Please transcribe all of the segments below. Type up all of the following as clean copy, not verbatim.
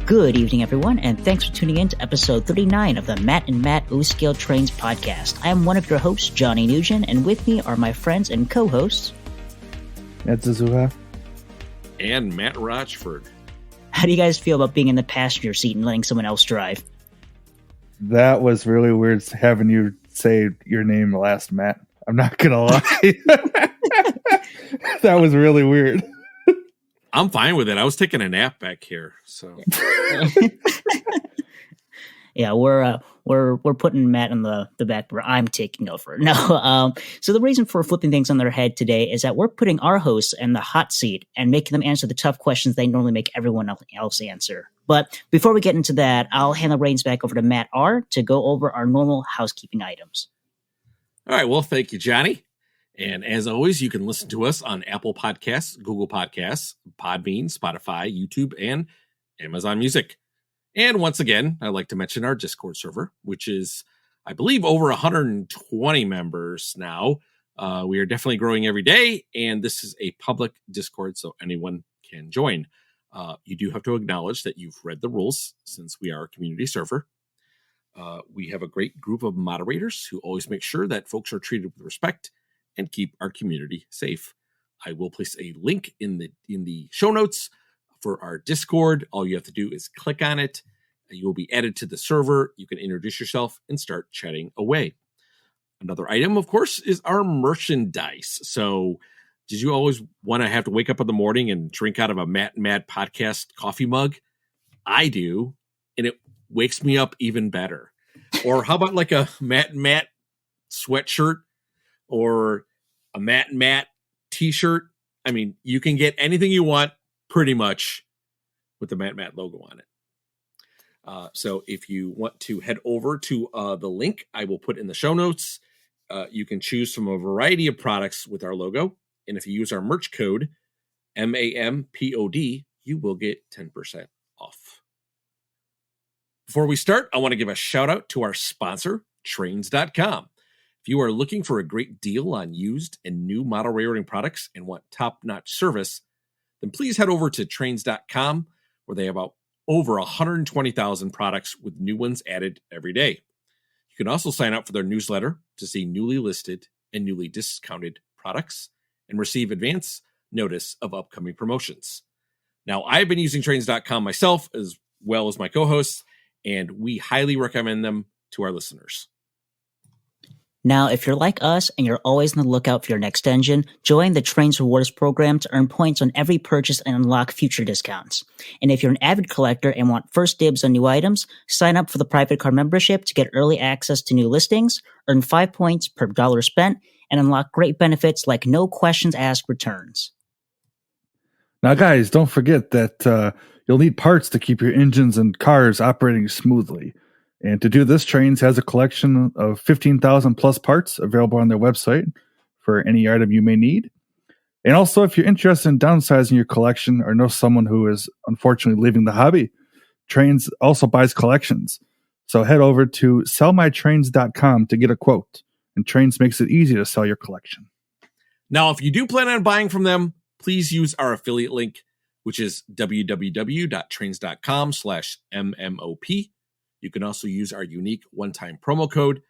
Good evening, everyone, and thanks for tuning in to episode 39 of the Matt and Matt O-Scale Trains podcast. I am one of your hosts, Johnny Nugent, and with me are my friends and co-hosts, Matt Zuzuha and Matt Rochford. How do you guys feel about being in the passenger seat and letting someone else drive? That was really weird having you say your name last, Matt. I'm not going to lie. That was really weird. I'm fine with it. I was taking a nap back here, so yeah, we're putting Matt in the back where I'm taking over. No, so the reason for flipping things on their head today is that we're putting our hosts in the hot seat and making them answer the tough questions they normally make everyone else answer. But before we get into that, I'll hand the reins back over to Matt R. to go over our normal housekeeping items. All right. Well, thank you, Johnny. And as always, you can listen to us on Apple Podcasts, Google Podcasts, Podbean, Spotify, YouTube, and Amazon Music. And once again, I'd like to mention our Discord server, which is, I believe, over 120 members now. We are definitely growing every day, and this is a public Discord, so anyone can join. You do have to acknowledge that you've read the rules since we are a community server. We have a great group of moderators who always make sure that folks are treated with respect and keep our community safe. I will place a link in the show notes for our Discord. All you have to do is click on it. You will be added to the server. You can introduce yourself and start chatting away. Another item, of course, is our merchandise. So did you always want to have to wake up in the morning and drink out of a Matt and Matt podcast coffee mug? I do, and it wakes me up even better. Or how about like a Matt and Matt sweatshirt or a Matt and Matt t-shirt? I mean, you can get anything you want pretty much with the Matt and Matt logo on it. So if you want to head over to the link I will put in the show notes, you can choose from a variety of products with our logo. And if you use our merch code, MAMPOD, you will get 10% off. Before we start, I want to give a shout out to our sponsor, Trains.com. If you are looking for a great deal on used and new model railroading products and want top-notch service, then please head over to Trains.com, where they have over 120,000 products with new ones added every day. You can also sign up for their newsletter to see newly listed and newly discounted products and receive advance notice of upcoming promotions. Now, I've been using Trains.com myself as well as my co-hosts, and we highly recommend them to our listeners. Now, if you're like us and you're always on the lookout for your next engine, join the Trains Rewards program to earn points on every purchase and unlock future discounts. And if you're an avid collector and want first dibs on new items, sign up for the private car membership to get early access to new listings, earn 5 points per dollar spent, and unlock great benefits like no questions asked returns. Now, guys, don't forget that you'll need parts to keep your engines and cars operating smoothly. And to do this, Trains has a collection of 15,000 plus parts available on their website for any item you may need. And also, if you're interested in downsizing your collection or know someone who is unfortunately leaving the hobby, Trains also buys collections. So head over to sellmytrains.com to get a quote. And Trains makes it easy to sell your collection. Now, if you do plan on buying from them, please use our affiliate link, which is www.trains.com/MMOP. You can also use our unique one-time promo code,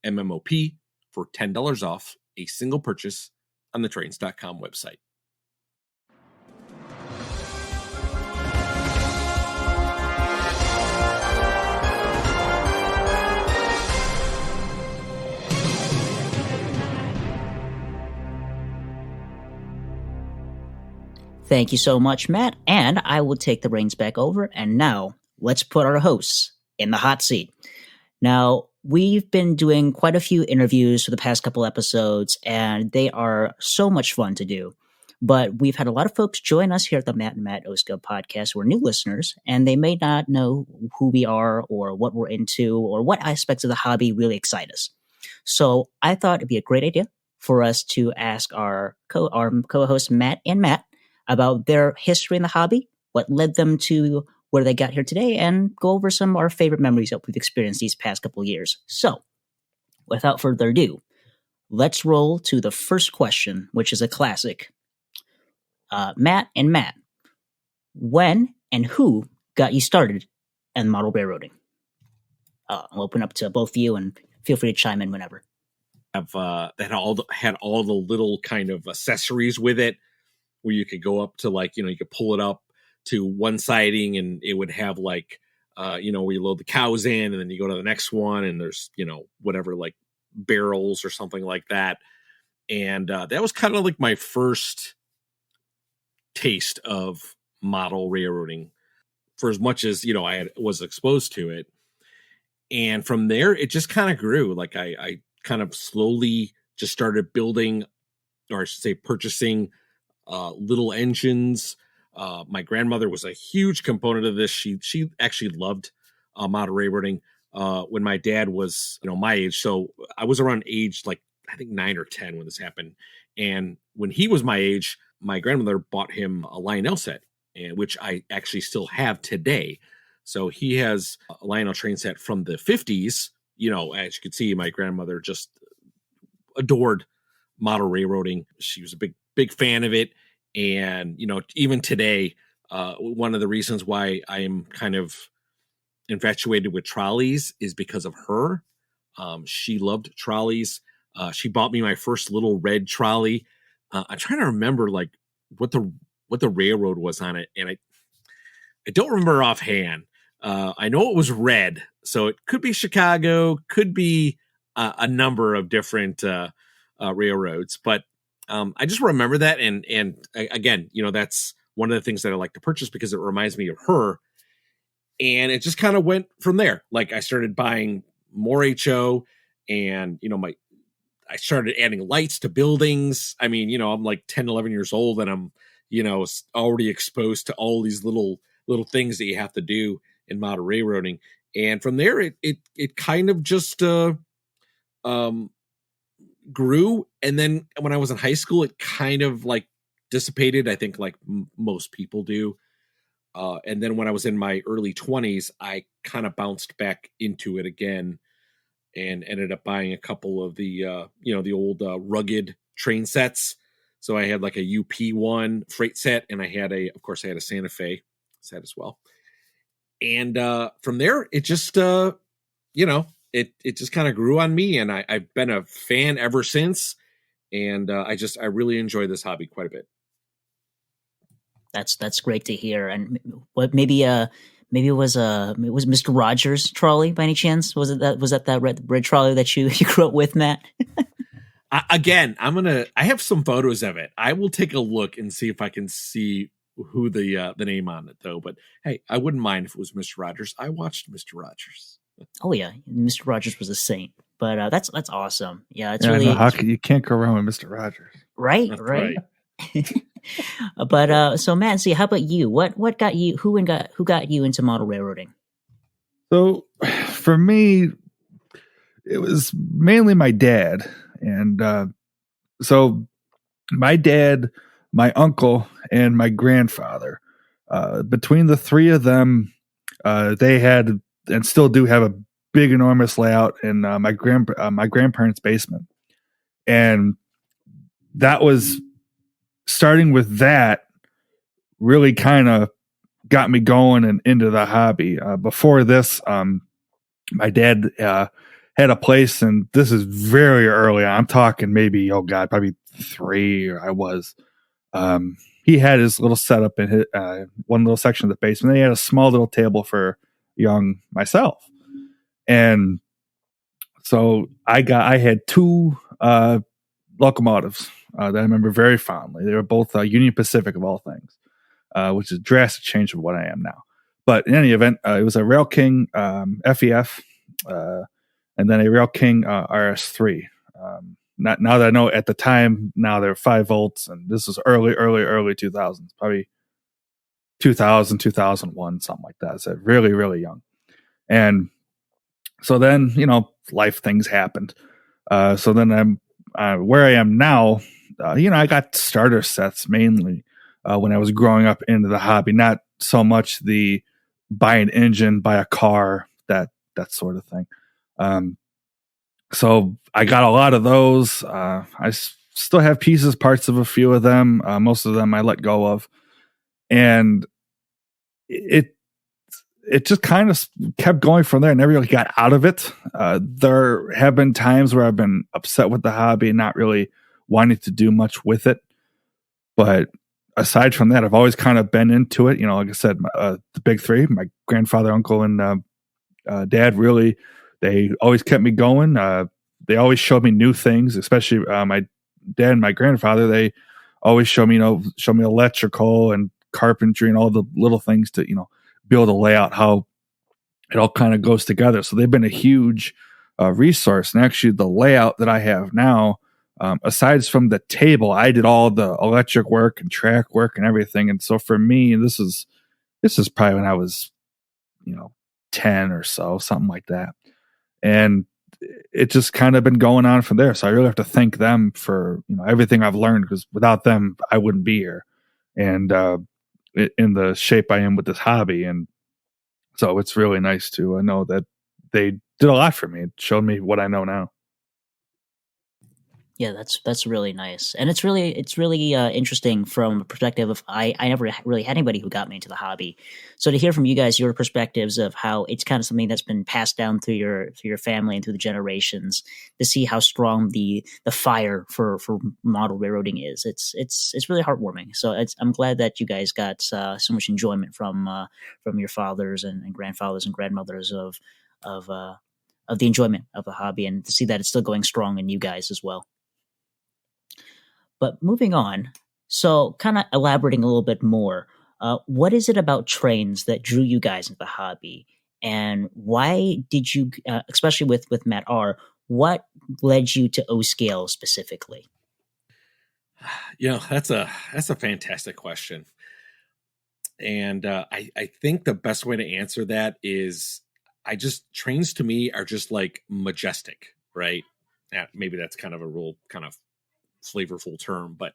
MMOP, for $10 off a single purchase on the Trains.com website. Thank you so much, Matt, and I will take the reins back over. And now, let's put our hosts in the hot seat. Now, we've been doing quite a few interviews for the past couple episodes, and they are so much fun to do. But we've had a lot of folks join us here at the Matt and Matt O-Scale podcast who are new listeners, and they may not know who we are or what we're into or what aspects of the hobby really excite us. So I thought it'd be a great idea for us to ask our co-hosts Matt and Matt about their history in the hobby, what led them to where they got here today, and go over some of our favorite memories that we've experienced these past couple of years. So, without further ado, let's roll to the first question, which is a classic. Matt and Matt, when and who got you started in model railroading? I'll open up to both of you, and feel free to chime in whenever. That had all the little kind of accessories with it, where you could go up to you could pull it up to one siding, and it would have where you load the cows in, and then you go to the next one, and there's whatever barrels or something like that. And that was kind of like my first taste of model railroading, for as much as was exposed to it. And from there, it just kind of grew. I kind of slowly just started building, or I should say purchasing, little engines. My grandmother was a huge component of this. She actually loved model railroading when my dad was my age. So I was around age I think 9 or 10 when this happened. And when he was my age, my grandmother bought him a Lionel set, and which I actually still have today. So he has a Lionel train set from the 50s. As you can see, my grandmother just adored model railroading. She was a big fan of it. And, even today, one of the reasons why I am kind of infatuated with trolleys is because of her. She loved trolleys. She bought me my first little red trolley. I'm trying to remember what the railroad was on it. And I don't remember offhand. I know it was red, so it could be Chicago, could be a number of different railroads, but I just remember that. And again, that's one of the things that I like to purchase because it reminds me of her. And it just kind of went from there. I started buying more HO, and I started adding lights to buildings. I mean, I'm 10, 11 years old, and I'm already exposed to all these little things that you have to do in model railroading. And from there, it kind of just grew. And then when I was in high school, it kind of dissipated, I think, most people do. And then when I was in my early 20s, I kind of bounced back into it again, and ended up buying a couple of the the old rugged train sets. So I had a UP1 freight set, and I had a Santa Fe set as well. And from there, it just it just kind of grew on me, and I've been a fan ever since. And I really enjoy this hobby quite a bit. That's great to hear. And what maybe it was Mr. Rogers' trolley by any chance? Was that red trolley that you grew up with, Matt? Again, I have some photos of it. I will take a look and see if I can see who the name on it, though. But hey, I wouldn't mind if it was Mr. Rogers. I watched Mr. Rogers. Oh yeah, Mr. Rogers was a saint. But that's awesome. Yeah, it's really you can't go wrong with Mr. Rogers. Right. But so Matt, see, how about you? What got you? Who got you into model railroading? So for me, it was mainly my dad, and so my dad, my uncle, and my grandfather. Between the three of them, they had and still do have a big, enormous layout in my grandparents' basement, and that was starting with that. Really, kind of got me going and into the hobby. Before this, my dad had a place, and this is very early on. I'm talking maybe, probably 3. Or I was. He had his little setup in his, one little section of the basement. Then he had a small little table for young myself, and so I had 2 locomotives that I remember very fondly. They were both Union Pacific of all things, which is a drastic change from what I am now. But in any event, it was a Rail King FEF, and then a Rail King RS3. Now that I know, at the time, now they're 5 volts, and this was early 2000s, probably 2000, 2001, something like that. So really, really young. And so then, life things happened. So then I'm where I am now. I got starter sets mainly when I was growing up into the hobby, not so much the buy an engine, buy a car, that sort of thing. So I got a lot of those. I still have parts of a few of them. Most of them I let go of. And it it just kind of kept going from there. I never really got out of it. There have been times where I've been upset with the hobby and not really wanting to do much with it. But aside from that, I've always kind of been into it. Like I said, the big three, my grandfather, uncle, and dad, really, they always kept me going. They always showed me new things, especially my dad and my grandfather. They always show me electrical and carpentry and all the little things to, be able to lay out how it all kind of goes together. So they've been a huge resource. And actually the layout that I have now, aside from the table, I did all the electric work and track work and everything. And so for me, this is probably when I was, 10 or so, something like that. And it just kind of been going on from there. So I really have to thank them for, everything I've learned, because without them, I wouldn't be here. And, in the shape I am with this hobby. And so it's really nice to know that they did a lot for me. It showed me what I know now. Yeah, that's really nice, and it's really interesting from a perspective of I never really had anybody who got me into the hobby. So to hear from you guys your perspectives of how it's kind of something that's been passed down through your family and through the generations, to see how strong the fire for model railroading is, it's really heartwarming. So I'm glad that you guys got so much enjoyment from your fathers and grandfathers and grandmothers of the enjoyment of the hobby, and to see that it's still going strong in you guys as well. But moving on, so kind of elaborating a little bit more, what is it about trains that drew you guys into the hobby? And why did you, especially with Matt R., what led you to O-Scale specifically? That's a fantastic question. And I think the best way to answer that is trains to me are just like majestic, right? Maybe that's kind of a real kind of flavorful term, but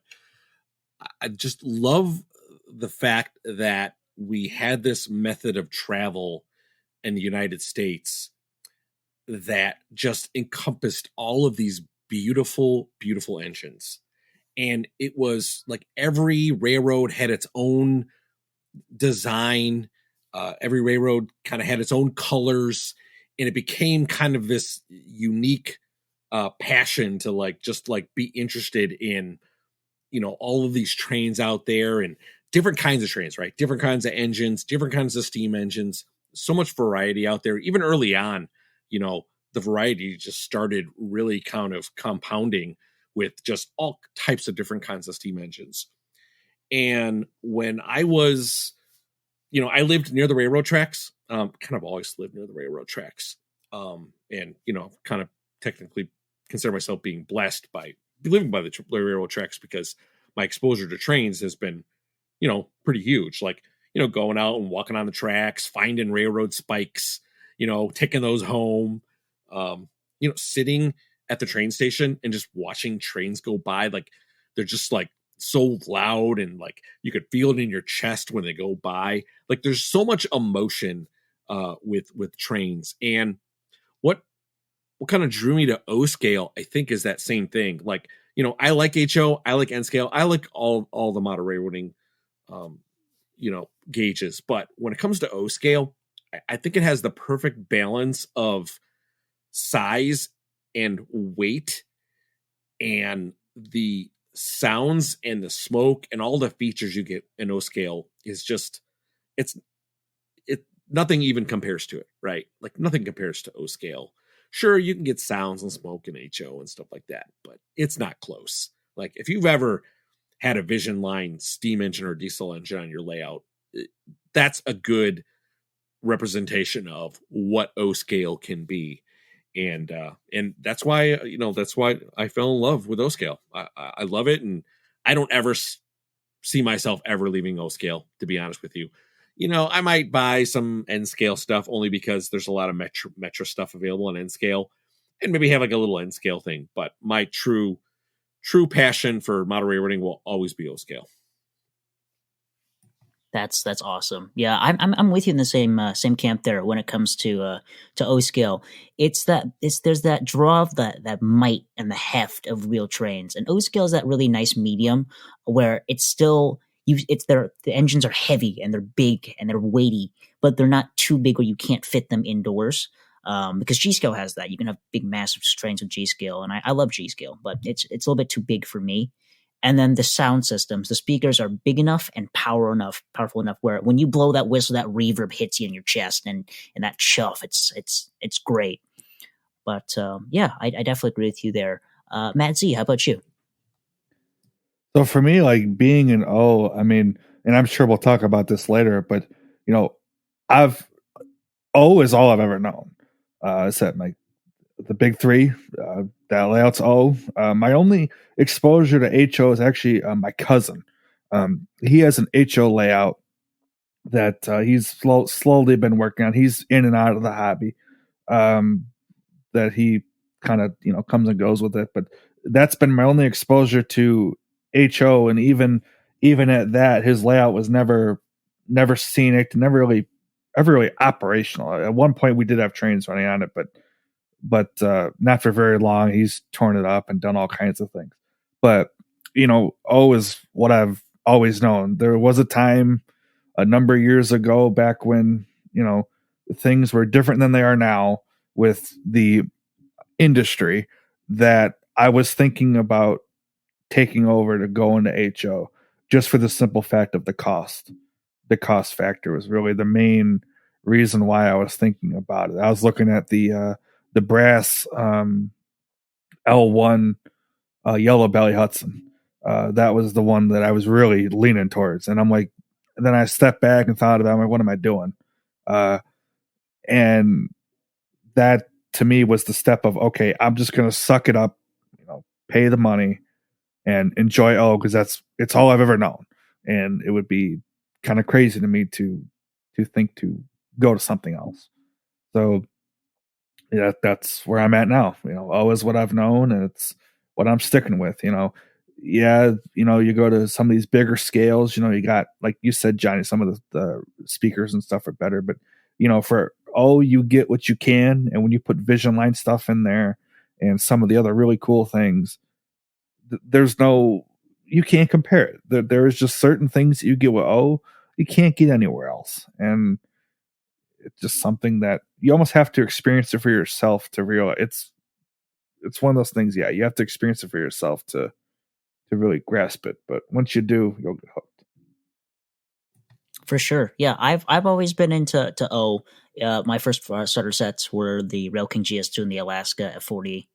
I just love the fact that we had this method of travel in the United States that just encompassed all of these beautiful, beautiful engines. And it was like every railroad had its own design. Every railroad kind of had its own colors, and it became kind of this unique passion to just be interested in, all of these trains out there, and different kinds of trains, right? Different kinds of engines, different kinds of steam engines, so much variety out there. Even early on, the variety just started really kind of compounding with just all types of different kinds of steam engines. And when I was, I lived near the railroad tracks, kind of always lived near the railroad tracks. And, kind of technically consider myself being blessed by living by the railroad tracks, because my exposure to trains has been, pretty huge. Going out and walking on the tracks, finding railroad spikes, taking those home, sitting at the train station and just watching trains go by. They're just so loud, and you could feel it in your chest when they go by. There's so much emotion with trains. And what kind of drew me to O-Scale, I think, is that same thing. I like HO, I like N-Scale, I like all the model railroading, gauges. But when it comes to O-Scale, I think it has the perfect balance of size and weight, and the sounds and the smoke and all the features you get in O-Scale is just, nothing even compares to it, right? Nothing compares to O-Scale. Sure, you can get sounds and smoke in HO and stuff like that, but it's not close. If you've ever had a Vision Line steam engine or diesel engine on your layout, that's a good representation of what O-Scale can be. And that's why, I fell in love with O-Scale. I love it. And I don't ever see myself ever leaving O-Scale, to be honest with you. I might buy some N-Scale stuff only because there's a lot of Metro stuff available on N-Scale, and maybe have a little N-Scale thing. But my true passion for model railroading will always be O-Scale. That's awesome. Yeah, I'm with you in the same camp there when it comes to O-Scale. There's that draw of that might and the heft of real trains, and O-Scale is that really nice medium where it's still the engines are heavy and they're big and they're weighty, but they're not too big where you can't fit them indoors. Because G scale has that. You can have big, massive trains with G scale, and I love G scale, but it's a little bit too big for me. And then the sound systems, the speakers are big enough and powerful enough where when you blow that whistle, that reverb hits you in your chest and that chuff. It's great. But yeah, I definitely agree with you there. Matt Z, how about you? So for me, like being an O, I mean, and I'm sure we'll talk about this later, but you know, I've O is all I've ever known. Except like the big three, that layout's O. My only exposure to HO is actually my cousin. He has an HO layout that he's slowly been working on. He's in and out of the hobby. That he kind of comes and goes with it, but that's been my only exposure to HO, and even at that, his layout was never scenic, never really ever really operational. At one point, we did have trains running on it, but not for very long. He's torn it up and done all kinds of things. But O is what I've always known. There was a time a number of years ago, back when things were different than they are now with the industry, that I was thinking about taking over to go into HO, just for the simple fact of the cost. The cost factor was really the main reason why I was thinking about it. I was looking at the brass L1 Yellow Belly Hudson. That was the one that I was really leaning towards, and I'm like, and then I stepped back and thought about, what am I doing? And that to me was the step of, okay, I'm just going to suck it up, pay the money and enjoy O, because it's all I've ever known. And it would be kind of crazy to me to think to go to something else. So yeah, that's where I'm at now. O is what I've known, and it's what I'm sticking with. Yeah, you go to some of these bigger scales, you got, like you said, Johnny, some of the speakers and stuff are better, but for O, you get what you can, and when you put vision line stuff in there and some of the other really cool things, you can't compare it. There's just certain things that you get with O you can't get anywhere else, and it's just something that you almost have to experience it for yourself to realize. It's one of those things. Yeah, you have to experience it for yourself to really grasp it. But once you do, you'll get hooked. For sure. Yeah, I've always been into O. My first starter sets were the Rail King GS2 and the Alaska F40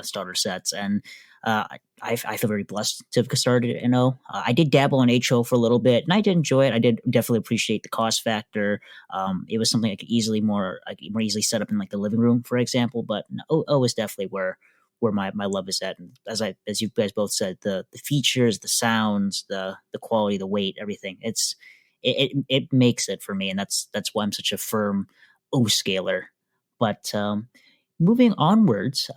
starter sets, and I feel very blessed to have started in O. I did dabble in HO for a little bit, and I did enjoy it. I did definitely appreciate the cost factor. It was something I could more easily set up in like the living room, for example. But O is definitely where my love is at. And as you guys both said, the features, the sounds, the quality, the weight, everything. It makes it for me, and that's why I'm such a firm O scaler. But moving onwards,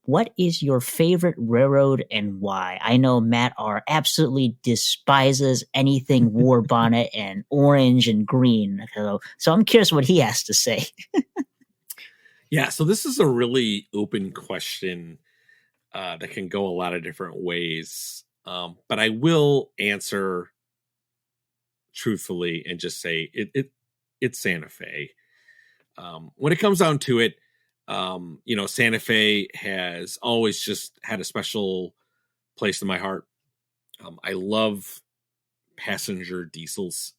what is your favorite railroad and why? I know Matt R absolutely despises anything war bonnet and orange and green, so I'm curious what he has to say. Yeah, so this is a really open question that can go a lot of different ways, but I will answer truthfully and just say it's Santa Fe. When it comes down to it, Santa Fe has always just had a special place in my heart. I love passenger diesels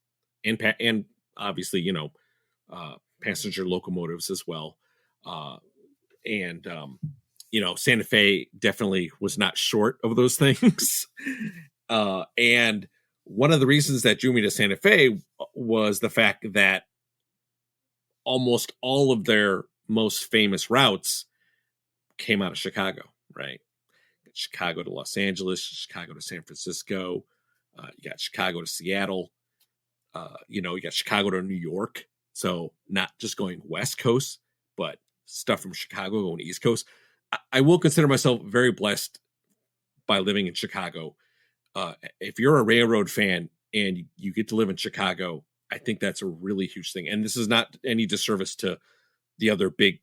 and obviously passenger locomotives as well. Santa Fe definitely was not short of those things. And one of the reasons that drew me to Santa Fe was the fact that almost all of their most famous routes came out of Chicago, right? Chicago to Los Angeles, Chicago to San Francisco, you got Chicago to Seattle, you got Chicago to New York. So not just going West Coast, but stuff from Chicago going East Coast. I will consider myself very blessed by living in Chicago. If you're a railroad fan and you get to live in Chicago, I think that's a really huge thing. And this is not any disservice to the other big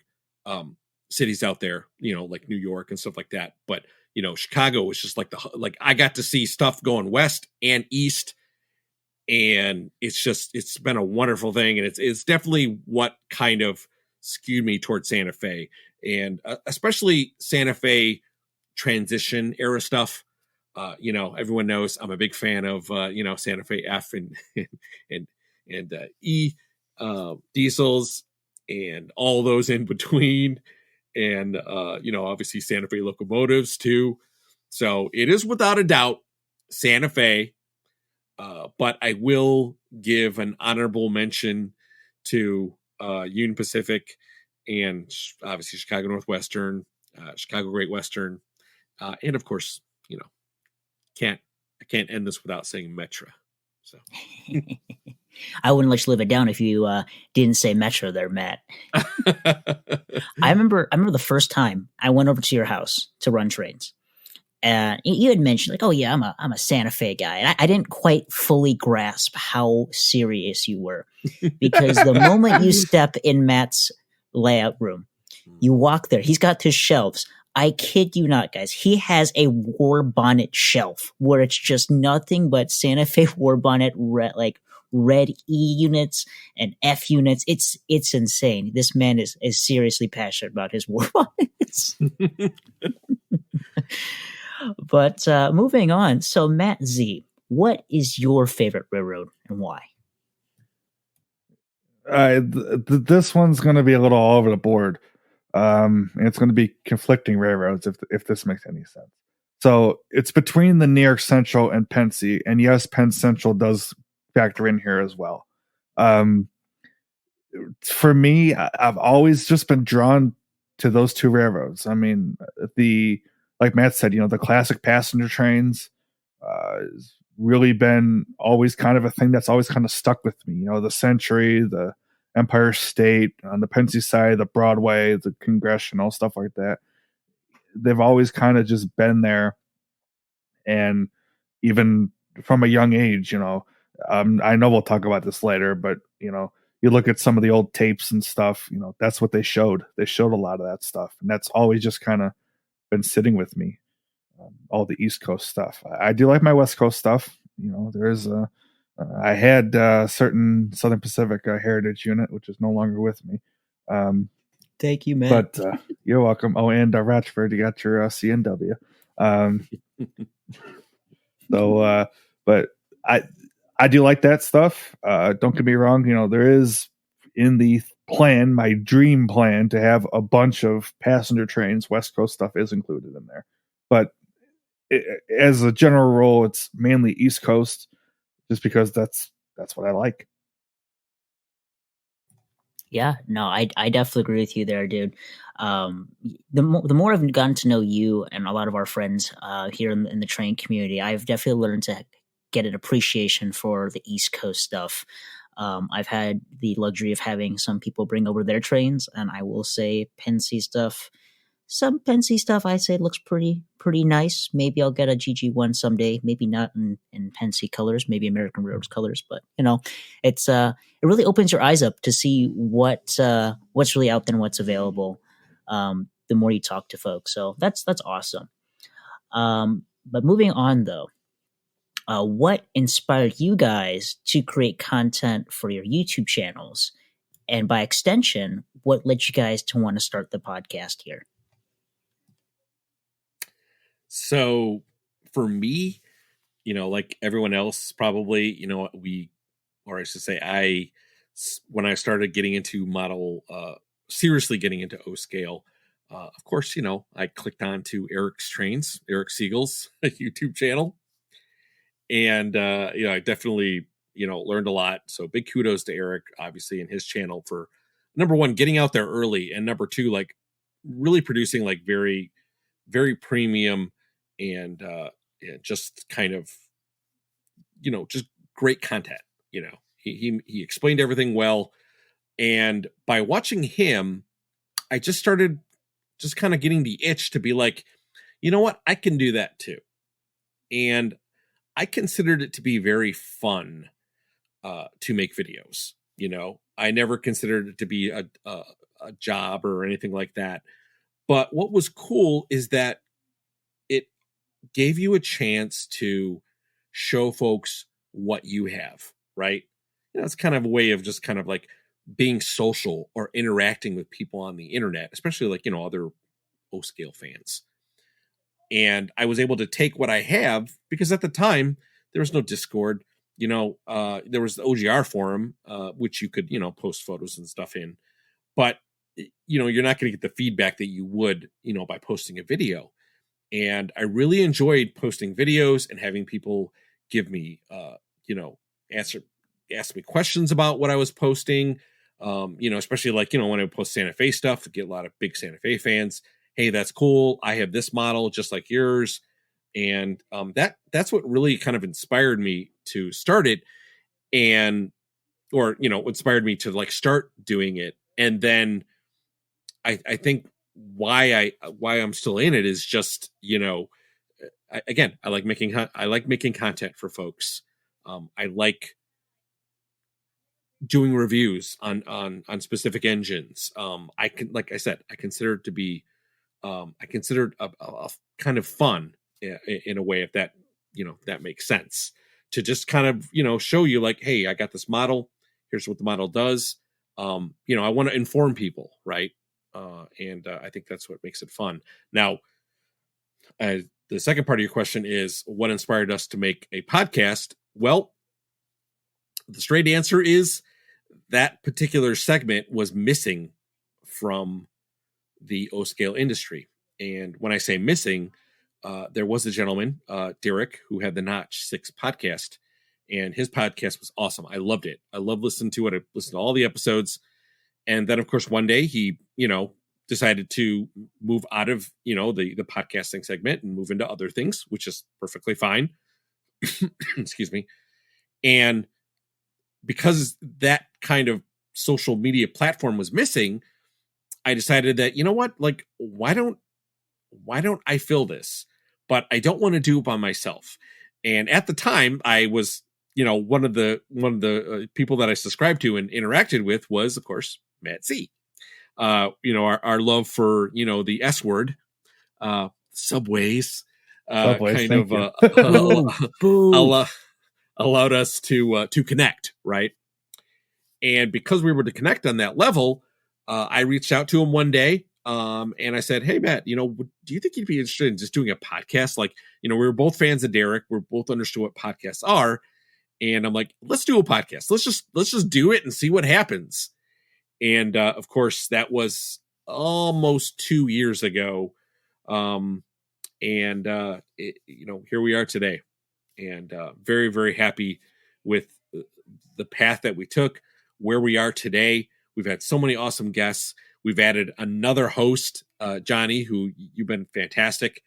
cities out there, like New York and stuff like that. But, Chicago was just like I got to see stuff going west and east and it's been a wonderful thing, and it's definitely what kind of skewed me towards Santa Fe, and especially Santa Fe transition era stuff. Everyone knows I'm a big fan of Santa Fe F and and E diesels and all those in between, and obviously Santa Fe locomotives too. So it is without a doubt Santa Fe. But I will give an honorable mention to Union Pacific and obviously Chicago Northwestern, Chicago Great Western, and of course, I can't end this without saying Metra. So I wouldn't let you live it down if you didn't say Metro there, Matt. I remember the first time I went over to your house to run trains. And you had mentioned like, oh yeah, I'm a Santa Fe guy. And I didn't quite fully grasp how serious you were, because the moment you step in Matt's layout room, you walk there, he's got his shelves. I kid you not, guys. He has a war bonnet shelf where it's just nothing but Santa Fe war bonnet, red E units and F units. It's insane. This man is seriously passionate about his war bonnets. But moving on. So Matt Z, what is your favorite railroad and why? This one's going to be a little all over the board. And it's going to be conflicting railroads if this makes any sense. So it's between the New York Central and Pennsy, and yes, Penn Central does factor in here as well. For me, I've always just been drawn to those two railroads. I mean, like Matt said, the classic passenger trains has really been always kind of a thing that's always kind of stuck with me. The Century, the Empire State, on the Pennsy side, the Broadway, the Congressional, stuff like that. They've always kind of just been there. And even from a young age, I know we'll talk about this later, but, you look at some of the old tapes and stuff, that's what they showed. They showed a lot of that stuff. And that's always just kind of been sitting with me. All the East Coast stuff. I do like my West Coast stuff. There's I had certain Southern Pacific heritage unit, which is no longer with me. Thank you, Matt. But you're welcome. Oh, and Ratchford, you got your CNW. But I do like that stuff. Don't get me wrong. There is in the plan, my dream plan, to have a bunch of passenger trains. West Coast stuff is included in there, but as a general rule, it's mainly East Coast, just because that's what I like. Yeah, no, I definitely agree with you there, dude. The more I've gotten to know you and a lot of our friends here in the train community, I've definitely learned to get an appreciation for the East Coast stuff. I've had the luxury of having some people bring over their trains, and I will say Pennsy stuff. Some Pennsy stuff I say looks pretty nice. Maybe I'll get a GG1 someday. Maybe not in Pennsy colors, maybe American Railroad's colors. But it's it really opens your eyes up to see what's really out there and what's available. The more you talk to folks, so that's awesome. But moving on though, what inspired you guys to create content for your YouTube channels, and by extension, what led you guys to want to start the podcast here? So for me, like everyone else, probably, when I started getting into seriously getting into O scale, of course, I clicked on to Eric Siegel's YouTube channel. And, I definitely, learned a lot. So big kudos to Eric, obviously, and his channel for, number one, getting out there early. And number two, like really producing like very, very premium and just kind of, just great content. He explained everything well. And by watching him, I just started just kind of getting the itch to be like, you know what, I can do that too. And I considered it to be very fun to make videos. I never considered it to be a job or anything like that. But what was cool is that gave you a chance to show folks what you have, right? It's kind of a way of just kind of like being social or interacting with people on the internet, especially like, other O scale fans. And I was able to take what I have, because at the time there was no Discord, there was the OGR forum, which you could, post photos and stuff in, but you're not going to get the feedback that you would, by posting a video. And I really enjoyed posting videos and having people give me, ask me questions about what I was posting. Especially like, when I post Santa Fe stuff, I get a lot of big Santa Fe fans. Hey, that's cool. I have this model just like yours. And that's what really kind of inspired me to start it, inspired me to like start doing it. And then I think why I'm still in it is just, I like making content for folks. I like doing reviews on specific engines. I consider it to be, I consider it a kind of fun in a way, if that, that makes sense, to just kind of, show you like, hey, I got this model. Here's what the model does. I want to inform people. Right. And I think that's what makes it fun. Now, the second part of your question is what inspired us to make a podcast? Well, the straight answer is that particular segment was missing from the O scale industry. And when I say missing, there was a gentleman, Derek, who had the Notch 6 podcast, and his podcast was awesome. I loved it. I love listening to it. I listened to all the episodes. And then, of course, one day he, decided to move out of, the podcasting segment and move into other things, which is perfectly fine. Excuse me. And because that kind of social media platform was missing, I decided that, like, why don't I fill this? But I don't want to do it by myself. And at the time, I was, one of the people that I subscribed to and interacted with was, of course, Matt Z. Our love for, the S word, subways, Subways, kind of allowed us to connect, right? And because we were to connect on that level, I reached out to him one day, and I said, "Hey, Matt, do you think you'd be interested in just doing a podcast? Like, we were both fans of Derek. We both understood what podcasts are, and I'm like, let's do a podcast. Let's just do it and see what happens." And of course, that was almost 2 years ago, and here we are today, and very, very happy with the path that we took, where we are today. We've had so many awesome guests. We've added another host, Johnny, who you've been fantastic,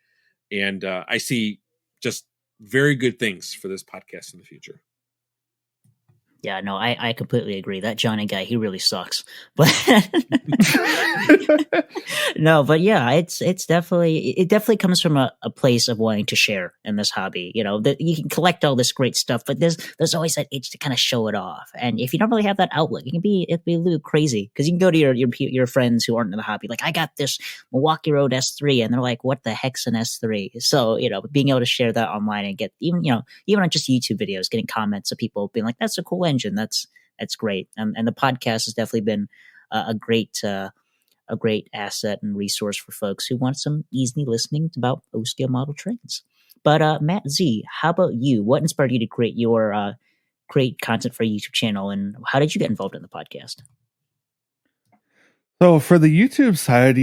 and I see just very good things for this podcast in the future. Yeah, no, I completely agree. That Johnny guy, he really sucks. But no, but yeah, it definitely comes from a place of wanting to share in this hobby. That you can collect all this great stuff, but there's always that itch to kind of show it off. And if you don't really have that outlet, it'd be a little crazy, because you can go to your friends who aren't in the hobby, like, I got this Milwaukee Road S3, and they're like, what the heck's an S3? So being able to share that online and get even on just YouTube videos, getting comments of people being like, that's a cool engine, that's great. And the podcast has definitely been a great asset and resource for folks who want some easy listening about O scale model trains. But Matt Z, how about you? What inspired you to create your create content for a YouTube channel, and how did you get involved in the podcast? So for the YouTube side,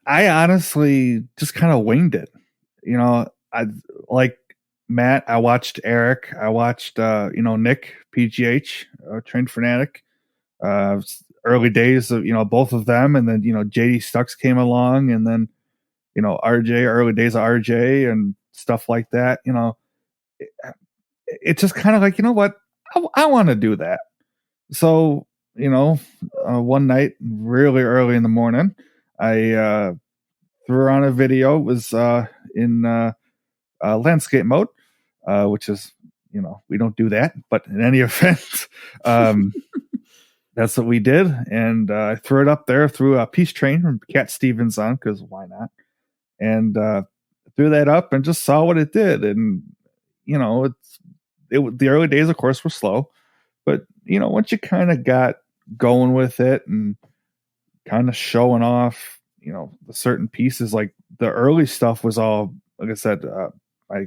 I honestly just kind of winged it. I like Matt, I watched Eric, I watched Nick PGH, Train Fanatic, early days of both of them, and then JD Stux came along, and then RJ, early days of RJ and stuff like that. It's just kind of like, what, I want to do that. So one night really early in the morning, I threw on a video. It was in landscape mode, which is, we don't do that, but in any event, that's what we did. And I threw it up there, threw a Peace Train from Cat Stevens on, because why not? And threw that up and just saw what it did. And, it's the early days, of course, were slow, but once you kind of got going with it and kind of showing off, the certain pieces, like the early stuff was all, like I said, my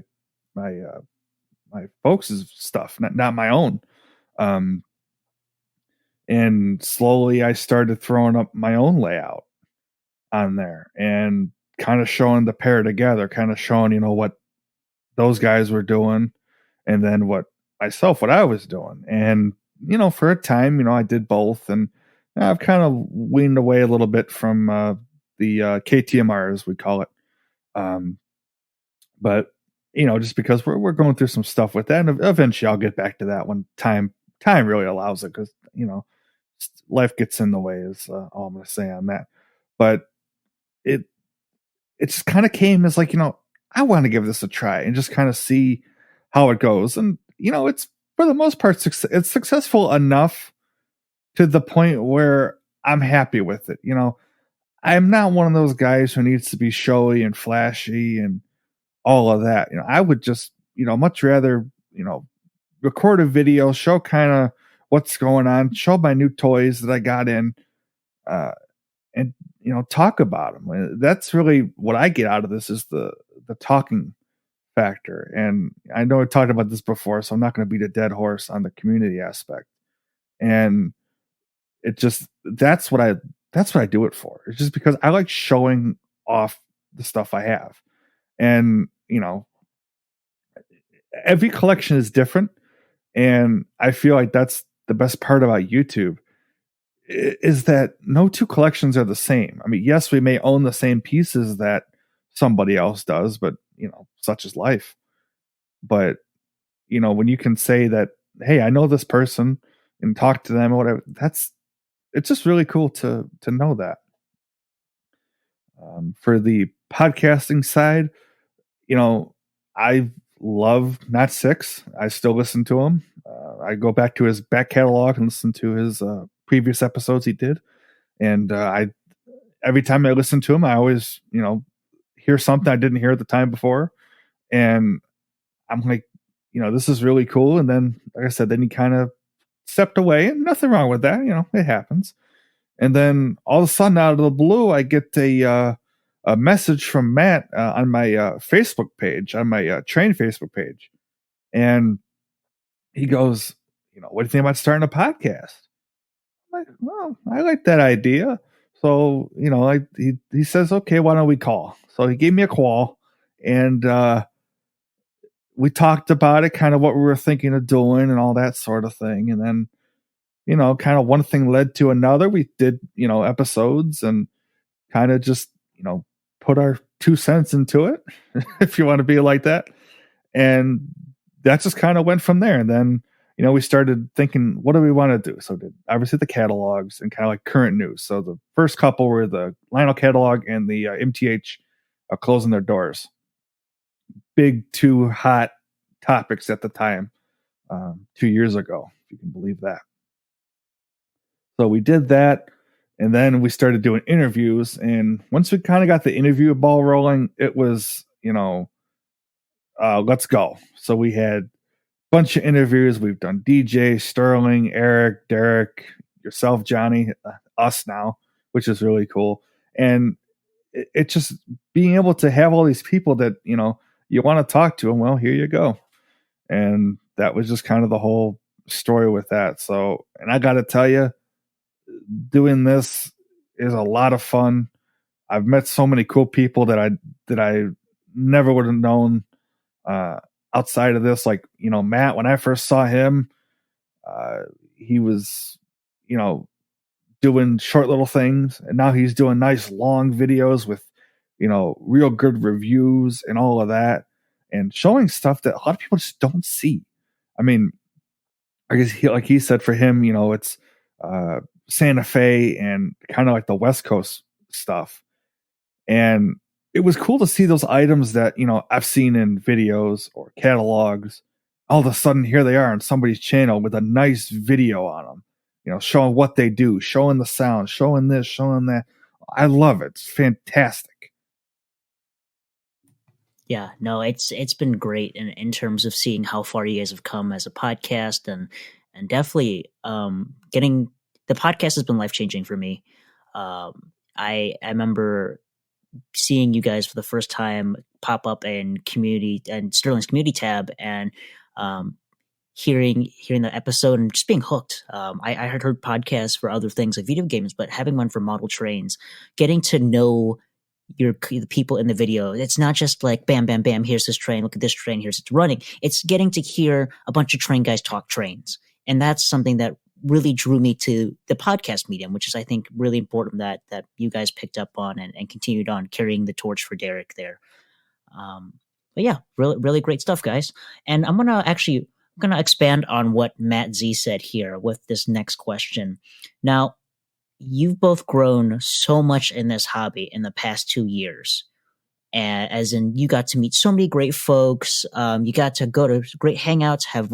my folks' stuff, not my own. And slowly I started throwing up my own layout on there and kind of showing the pair together, kind of showing, what those guys were doing and then what I was doing. And, for a time, I did both, and I've kind of weaned away a little bit from the KTMR, as we call it. But, just because we're going through some stuff with that, and eventually I'll get back to that when time really allows it, because, life gets in the way is all I'm going to say on that. But it just kind of came as like, I want to give this a try and just kind of see how it goes. And, it's for the most part, it's successful enough to the point where I'm happy with it. I'm not one of those guys who needs to be showy and flashy and all of that. I would just, much rather, record a video, show kind of what's going on, show my new toys that I got in, and talk about them. That's really what I get out of this, is the talking factor. And I know I talked about this before, so I'm not going to beat a dead horse on the community aspect. And it just that's what I do it for. It's just because I like showing off the stuff I have. And every collection is different, and I feel like that's the best part about YouTube, is that no two collections are the same. I mean, yes, we may own the same pieces that somebody else does, but such is life. But when you can say that, hey, I know this person and talk to them or whatever, it's just really cool to know that. For the podcasting side, I love Not Six. I still listen to him. I go back to his back catalog and listen to his previous episodes he did. And every time I listen to him, I always, hear something I didn't hear at the time before. And I'm like, this is really cool. And then, like I said, then he kind of stepped away, and nothing wrong with that. It happens. And then all of a sudden, out of the blue, I get a message from Matt on my Facebook page, on my train Facebook page. And he goes, what do you think about starting a podcast? I'm like, well, I like that idea. So, he says, okay, why don't we call? So he gave me a call, and we talked about it, kind of what we were thinking of doing and all that sort of thing. And then, kind of one thing led to another. We did, episodes and kind of just, put our 2 cents into it, if you want to be like that. And that just kind of went from there. And then, we started thinking, what do we want to do? So did obviously the catalogs and kind of like current news. So the first couple were the Lionel catalog and the MTH closing their doors. Big, two hot topics at the time, 2 years ago, if you can believe that. So we did that, and then we started doing interviews. And once we kind of got the interview ball rolling, it was, let's go. So we had a bunch of interviews. We've done DJ, Sterling, Eric, Derek, yourself, Johnny, us now, which is really cool. And it just being able to have all these people that, you want to talk to them. Well, here you go. And that was just kind of the whole story with that. So, and I got to tell you, doing this is a lot of fun. I've met so many cool people that I never would have known outside of this. Like, Matt, when I first saw him, he was, doing short little things, and now he's doing nice long videos with, real good reviews and all of that, and showing stuff that a lot of people just don't see. I mean, I guess like he said, for him, it's Santa Fe and kind of like the West Coast stuff. And it was cool to see those items that, I've seen in videos or catalogs. All of a sudden, here they are on somebody's channel with a nice video on them, showing what they do, showing the sound, showing this, showing that. I love it. It's fantastic. Yeah, no, it's been great in terms of seeing how far you guys have come as a podcast, and definitely getting the podcast has been life changing for me. I remember seeing you guys for the first time pop up in community and Sterling's community tab, and um, hearing the episode and just being hooked. I had heard podcasts for other things like video games, but having one for model trains, getting to know the people in the video. It's not just like bam, bam, bam. Here's this train. Look at this train. Here's it's running. It's getting to hear a bunch of train guys talk trains, and that's something that really drew me to the podcast medium, which is I think really important that you guys picked up on and continued on carrying the torch for Derek there. But yeah, really great stuff, guys. And I'm gonna expand on what Matt Z said here with this next question. Now, you've both grown so much in this hobby in the past 2 years. And as in, you got to meet so many great folks. You got to go to great hangouts, have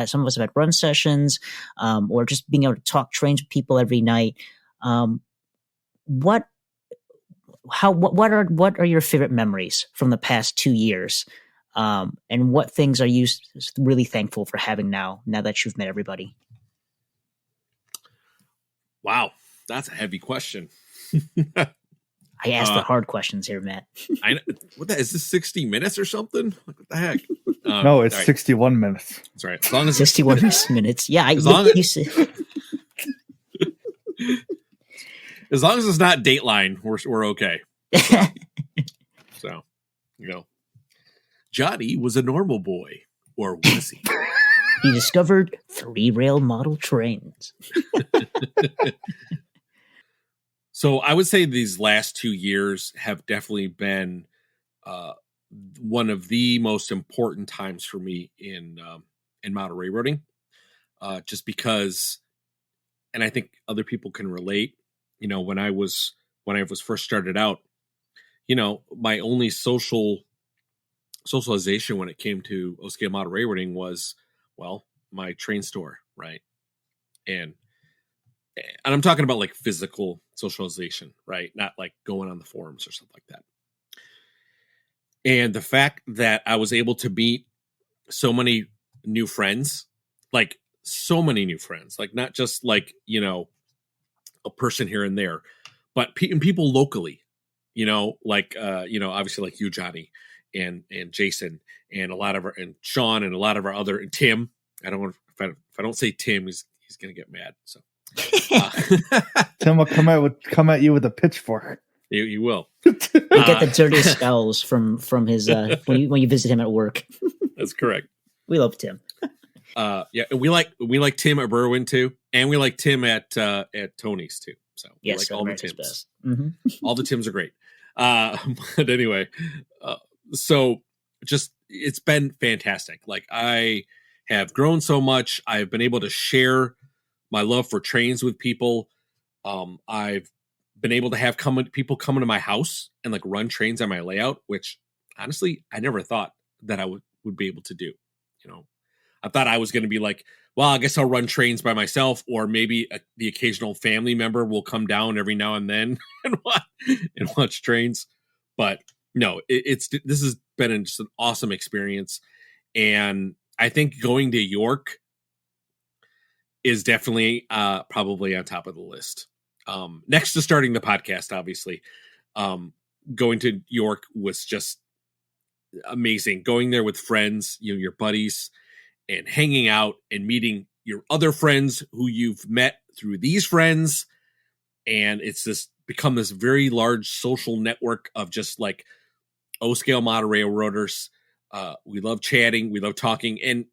some of us have had run sessions, or just being able to talk trains with people every night. What are your favorite memories from the past 2 years? And what things are you really thankful for having now that you've met everybody? Wow, that's a heavy question. I asked the hard questions here, Matt. Is this 60 minutes or something? What the heck? No, it's 61 minutes. That's right. As long as 61 minutes. Yeah, as long as it's not Dateline, we're okay. So, Johnny was a normal boy, or was he? He discovered 3-rail model trains. So I would say these last 2 years have definitely been one of the most important times for me in model railroading, just because, and I think other people can relate. When I was first started out, my only socialization when it came to O-scale model railroading was, well, my train store, right? And I'm talking about like physical socialization, right? Not like going on the forums or something like that. And the fact that I was able to meet so many new friends, like not just like, a person here and there, but people locally, obviously like you, Johnny, and Jason, and and Sean, and a lot of our other, and Tim. I don't want if I don't say Tim, he's going to get mad. So Tim will come at you with a pitchfork. You will. You get the dirtiest scowls from his when you visit him at work. That's correct. We love Tim. Yeah, we like Tim at Berwyn too, and we like Tim at Tony's too. So yes, like all America's the Tims. Best. Mm-hmm. All the Tims are great. But anyway, so just it's been fantastic. Like I have grown so much. I've been able to share my love for trains with people. I've been able to have people come into my house and like run trains on my layout, which honestly I never thought that I would be able to do. I thought I was going to be like, well, I guess I'll run trains by myself, or maybe the occasional family member will come down every now and then and watch trains. But no, this has been just an awesome experience. And I think going to York is definitely probably on top of the list. Next to starting the podcast, obviously, going to York was just amazing. Going there with friends, your buddies, and hanging out and meeting your other friends who you've met through these friends. And it's just become this very large social network of just like O-scale model railroaders. We love chatting. We love talking. And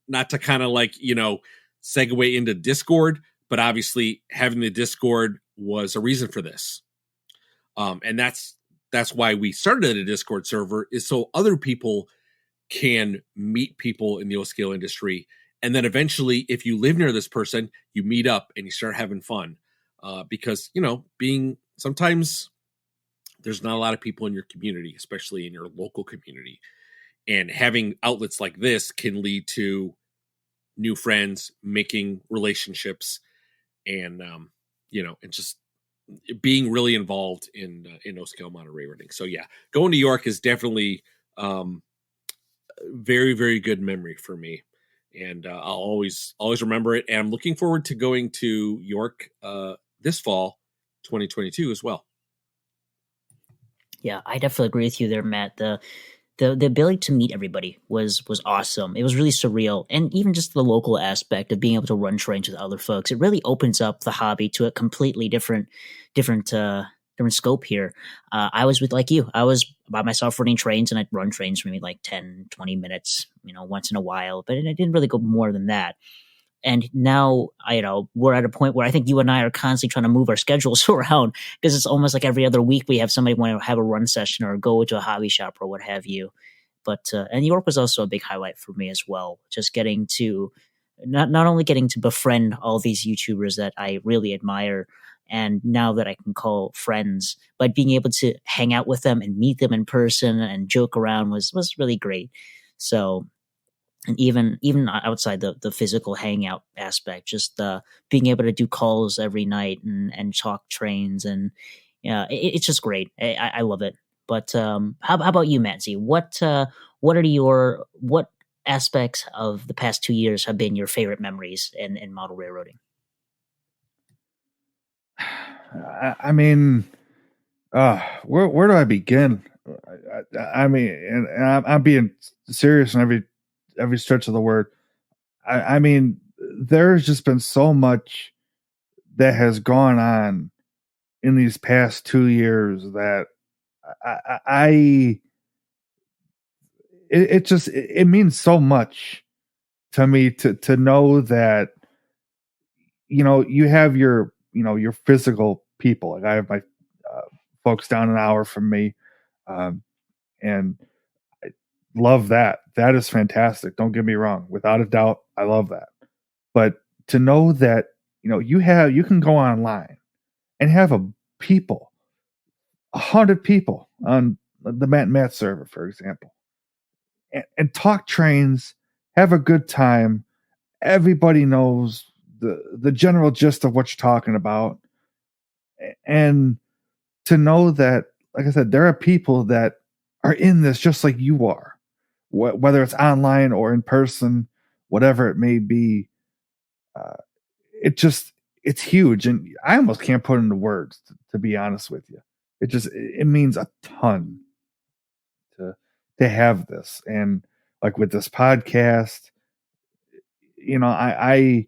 not to kind of like, segue into Discord, but obviously having the Discord was a reason for this. And that's why we started a Discord server, is so other people can meet people in the O-scale industry. And then eventually, if you live near this person, you meet up and you start having fun. Because, sometimes there's not a lot of people in your community, especially in your local community. And having outlets like this can lead to new friends, making relationships, and, and just being really involved in no scale Monterey running. So yeah, going to York is definitely very, very good memory for me. And I'll always remember it. And I'm looking forward to going to York this fall, 2022 as well. Yeah, I definitely agree with you there, Matt. The ability to meet everybody was awesome. It was really surreal, and even just the local aspect of being able to run trains with other folks, it really opens up the hobby to a completely different scope here. I was with, like you, I was by myself running trains, and I'd run trains for maybe like 10, 20 minutes, once in a while, but it didn't really go more than that. And now, we're at a point where I think you and I are constantly trying to move our schedules around, because it's almost like every other week we have somebody want to have a run session or go to a hobby shop or what have you. But and York was also a big highlight for me as well. Just getting to not only getting to befriend all these YouTubers that I really admire, and now that I can call friends, but being able to hang out with them and meet them in person and joke around was really great. So, and even outside the physical hangout aspect, just being able to do calls every night and talk trains, and it's just great. I love it. But how about you, Matzy? What aspects of the past 2 years have been your favorite memories in model railroading? I mean, where do I begin? I mean, and I'm being serious in every stretch of the word. I mean, there's just been so much that has gone on in these past 2 years that it means so much to me to know that, you have your physical people. Like I have my folks down an hour from me, and I love that. That is fantastic. Don't get me wrong. Without a doubt, I love that. But to know that, you can go online and have 100 people on the Matt server, for example, and talk trains, have a good time. Everybody knows the general gist of what you're talking about. And to know that, like I said, there are people that are in this just like you are, whether it's online or in person, whatever it may be. Uh, it's huge, and I almost can't put into words, to be honest with you. It means a ton to have this, and like with this podcast, I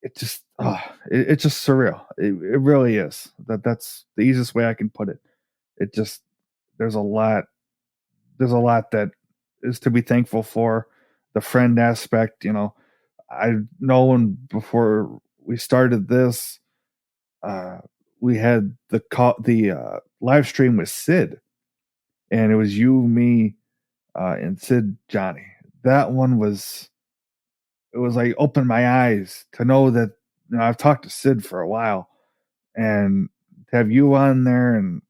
it's just surreal. It really is. That's the easiest way I can put it. It just there's a lot that is to be thankful for. The friend aspect, I've known before we started this, we had the live stream with Sid, and it was you, me, and Sid Johnny. That one was like opened my eyes to know that, I've talked to Sid for a while, and to have you on there and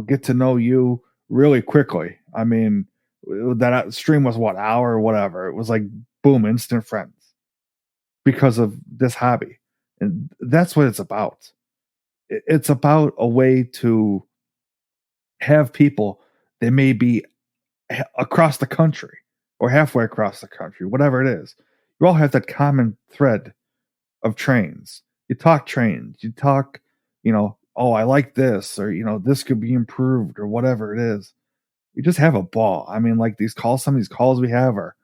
get to know you really quickly. I mean, that stream was what, hour or whatever. It was like boom, instant friends because of this hobby, and that's what it's about. It's about a way to have people that may be across the country or halfway across the country, whatever it is. You all have that common thread of trains. You talk trains. You talk, oh, I like this, or this could be improved, or whatever it is. You just have a ball. I mean, like some of these calls we have are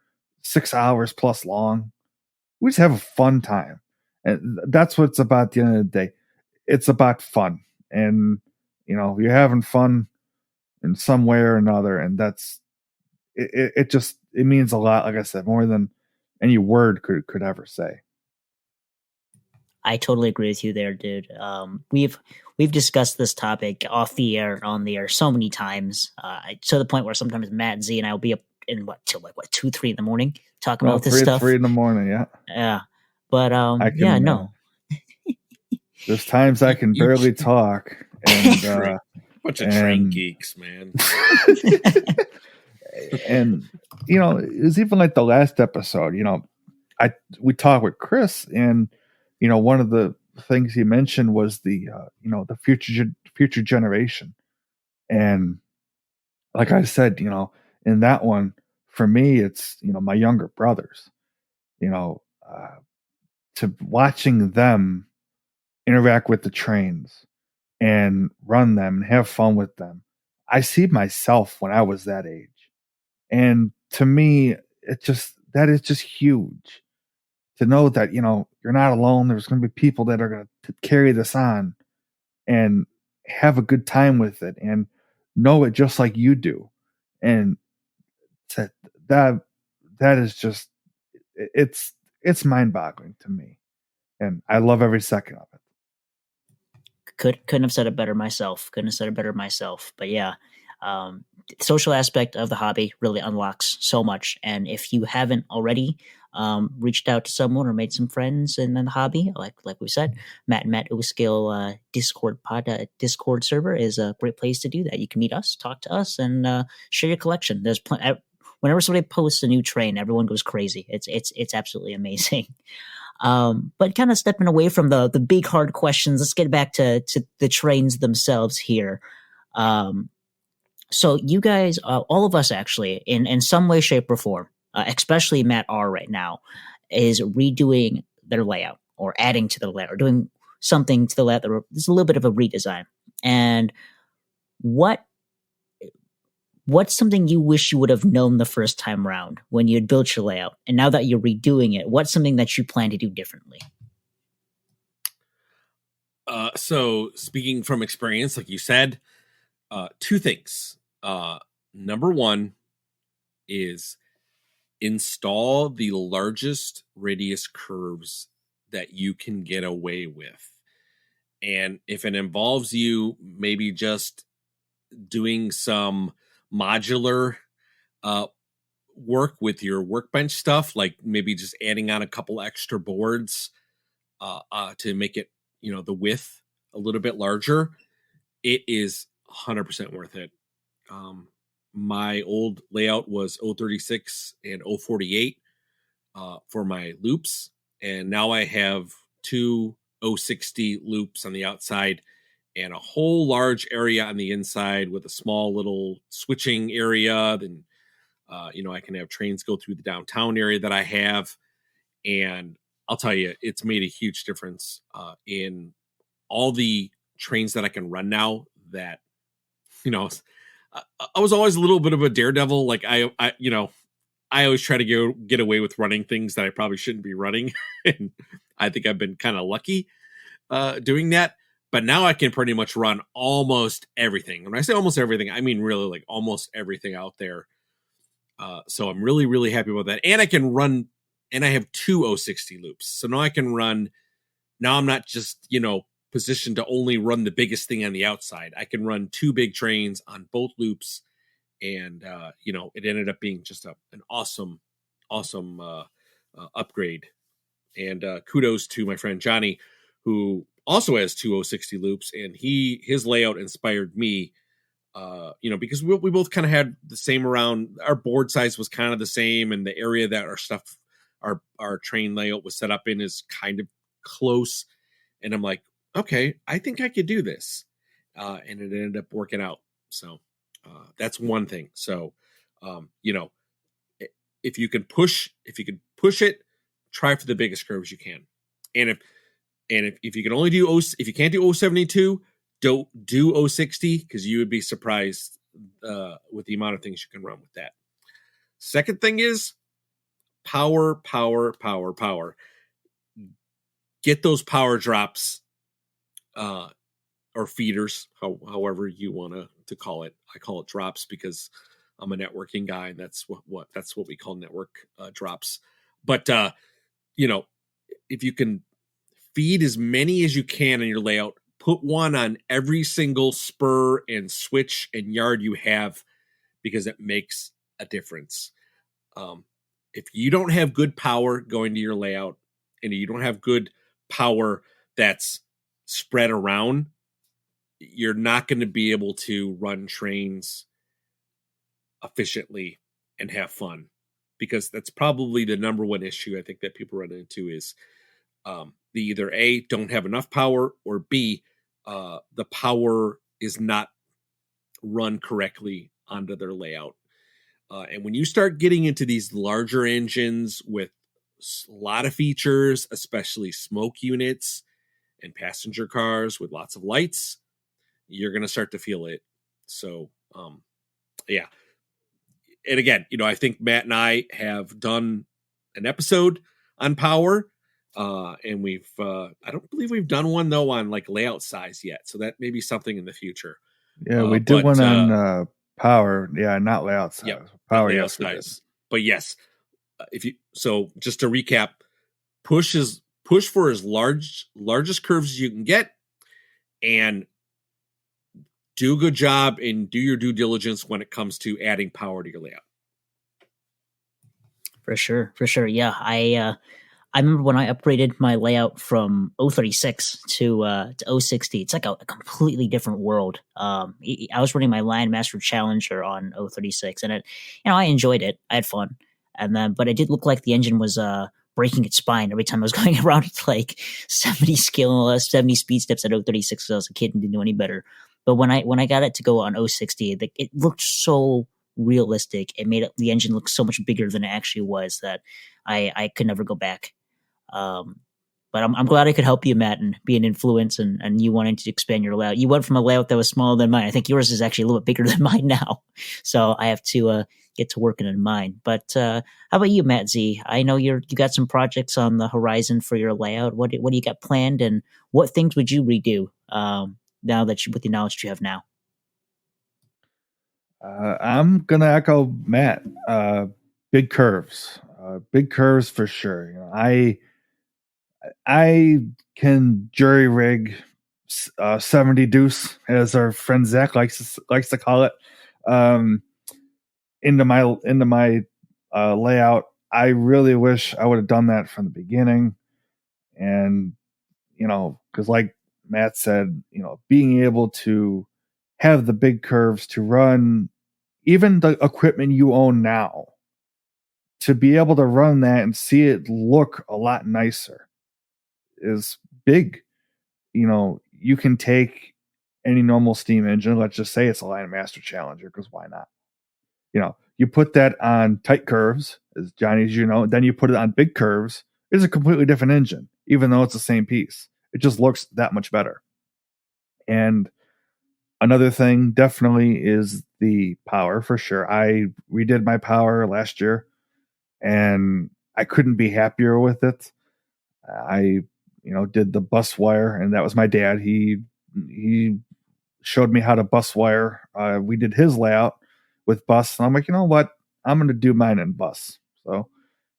6 hours plus long. We just have a fun time, and that's what it's about. At the end of the day, it's about fun, and you're having fun in some way or another, and that's it. It means a lot. Like I said, more than any word could ever say. I totally agree with you there, dude. We've discussed this topic off the air, on the air so many times, to the point where sometimes Matt Z and I will be up in till 2, 3 in the morning talking about this stuff. 3 in the morning, yeah. Yeah, but no. There's times I can barely talk, and bunch of train geeks, man. And it was even like the last episode. We talked with Chris, and one of the things he mentioned was the the future generation. And like I said, in that one, for me, it's my younger brothers. You know, to watching them interact with the trains and run them and have fun with them. I see myself when I was that age, and to me, that is just huge to know that you're not alone. There's going to be people that are going to carry this on and have a good time with it and know it just like you do. And to, that that is just it's mind-boggling to me, and I love every second of it. Couldn't have said it better myself. Couldn't have said it better myself. But yeah, the social aspect of the hobby really unlocks so much. And if you haven't already reached out to someone or made some friends in the hobby, like we said, Matt Uskill Discord server is a great place to do that. You can meet us, talk to us, and share your collection. There's whenever somebody posts a new train, everyone goes crazy. It's absolutely amazing. But kind of stepping away from the big hard questions, let's get back to the trains themselves here. So you guys, all of us actually, in some way, shape, or form, especially Matt R right now, is redoing their layout or adding to the layout or doing something to the layout. There's a little bit of a redesign. And what's something you wish you would have known the first time around when you had built your layout? And now that you're redoing it, what's something that you plan to do differently? So speaking from experience, like you said, two things. Number one is install the largest radius curves that you can get away with. And if it involves you maybe just doing some modular work with your workbench stuff, like maybe just adding on a couple extra boards to make it, the width a little bit larger, it is 100% worth it. My old layout was 036 and 048 for my loops, and now I have two 060 loops on the outside and a whole large area on the inside with a small little switching area. Then I can have trains go through the downtown area that I have, and I'll tell you, it's made a huge difference in all the trains that I can run now. That I was always a little bit of a daredevil. Like I always try to get away with running things that I probably shouldn't be running, and I think I've been kind of lucky doing that. But now I can pretty much run almost everything. When I say almost everything, I mean really like almost everything out there. So I'm really, really happy about that. And I can run, and I have two 060 loops. So now I can run. Now I'm not just positioned to only run the biggest thing on the outside. I can run two big trains on both loops, and it ended up being just an awesome upgrade. And kudos to my friend Johnny, who also has two 060 loops, and his layout inspired me. Because we both kind of had the same around. Our board size was kind of the same, and the area that our train layout was set up in is kind of close. And I'm like, okay, I think I could do this. And it ended up working out. So that's one thing. So, if you can push it, try for the biggest curves you can. And if you can only do if you can't do 072, don't do 060, because you would be surprised with the amount of things you can run with that. Second thing is power. Get those power drops or feeders, however you want to call it. I call it drops because I'm a networking guy, and that's what we call network drops. But if you can feed as many as you can in your layout, put one on every single spur and switch and yard you have, because it makes a difference. If you don't have good power going to your layout, and you don't have good power that's spread around, you're not going to be able to run trains efficiently and have fun, because that's probably the number one issue I think that people run into is They either A, don't have enough power, or B, the power is not run correctly onto their layout. And when you start getting into these larger engines with a lot of features, especially smoke units and passenger cars with lots of lights, you're going to start to feel it. So, yeah. And again, I think Matt and I have done an episode on power. And I don't believe we've done one though on like layout size yet. So that may be something in the future. Yeah, we did one on power. Yeah, not layout size. Yep, power, layout yes, size. But yes, so just to recap, push for as largest curves as you can get, and do a good job and do your due diligence when it comes to adding power to your layout. For sure. Yeah, I remember when I upgraded my layout from 036 to 060. It's like a completely different world. I was running my Landmaster Challenger on 036, and I enjoyed it. I had fun, but it did look like the engine was breaking its spine every time I was going around at like 70 speed steps at 036 because I was a kid and didn't know any better. But when I got it to go on 060, it looked so realistic. It made the engine look so much bigger than it actually was that I could never go back. But I'm glad I could help you, Matt, and be an influence and you wanting to expand your layout. You went from a layout that was smaller than mine. I think yours is actually a little bit bigger than mine now. So I have to get to working in mine. But how about you, Matt Z? I know you got some projects on the horizon for your layout. What do you got planned, and what things would you redo now that with the knowledge you have now? I'm gonna echo Matt. Big curves for sure. I can jury rig 70 deuce, as our friend Zach likes to call it, into my layout. I really wish I would have done that from the beginning, and because like Matt said, being able to have the big curves to run even the equipment you own now, to be able to run that and see it look a lot nicer is big. You can take any normal steam engine, let's just say it's a Landmaster Challenger, because why not? You put that on tight curves, as Johnny, then you put it on big curves, it's a completely different engine, even though it's the same piece. It just looks that much better. And another thing definitely is the power, for sure. I redid my power last year, and I couldn't be happier with it. I did the bus wire, and that was my dad. He showed me how to bus wire. We did his layout with bus, and I'm like, you know what? I'm going to do mine in bus. So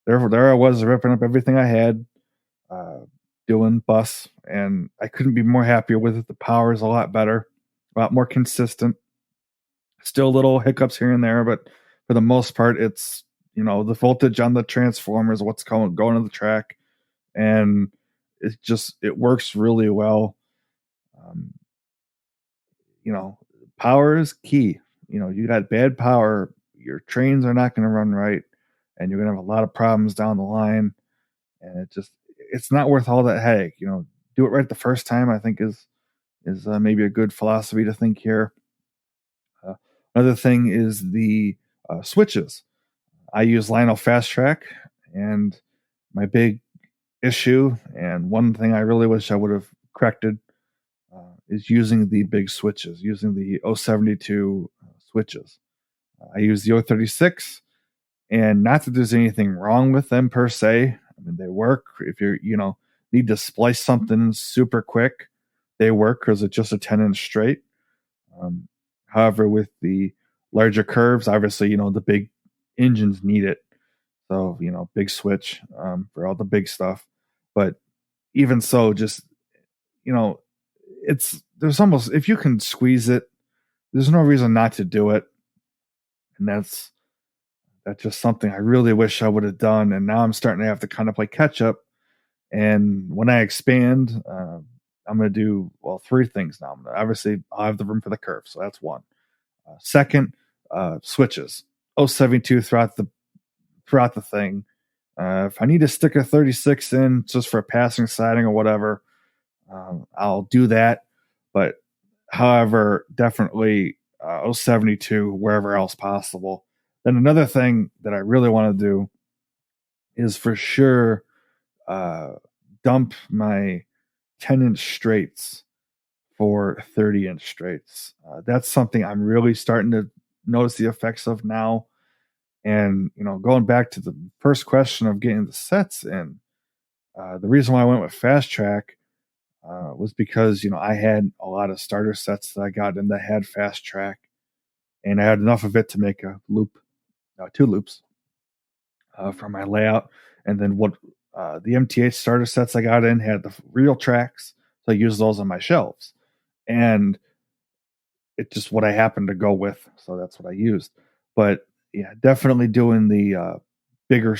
there I was, ripping up everything I had, doing bus, and I couldn't be more happier with it. The power is a lot better, a lot more consistent. Still little hiccups here and there, but for the most part, it's the voltage on the transformers, what's going to the track, and it works really well. Power is key. You got bad power, your trains are not going to run right, and you're going to have a lot of problems down the line. And it's not worth all that headache. Do it right the first time, I think is maybe a good philosophy to think here. Another thing is the switches. I use Lionel Fast Track, and my big issue, and one thing I really wish I would have corrected, is using the big switches, using the 072 switches. I use the 036, and not that there's anything wrong with them per se. I mean, they work. If you need to splice something super quick, they work because it's just a 10-inch straight. However, with the larger curves, obviously, the big engines need it. So, big switch for all the big stuff. But even so, just, there's almost, if you can squeeze it, there's no reason not to do it. And that's just something I really wish I would have done. And now I'm starting to have to kind of play catch up. And when I expand, I'm going to do, three things now. Obviously, I'll have the room for the curve. So that's one. Second, switches. 072 throughout the thing. If I need to stick a 36 in just for passing siding or whatever, I'll do that. But however, definitely 072 wherever else possible. Then another thing that I really want to do is for sure dump my 10-inch straights for 30-inch straights. That's something I'm really starting to notice the effects of now. And, going back to the first question of getting the sets in, the reason why I went with Fast Track was because, I had a lot of starter sets that I got in that had Fast Track, and I had enough of it to make a loop, 2 loops for my layout. And then what the MTH starter sets I got in had the real tracks, so I used those on my shelves. And it's just what I happened to go with, so that's what I used. But yeah, definitely doing the bigger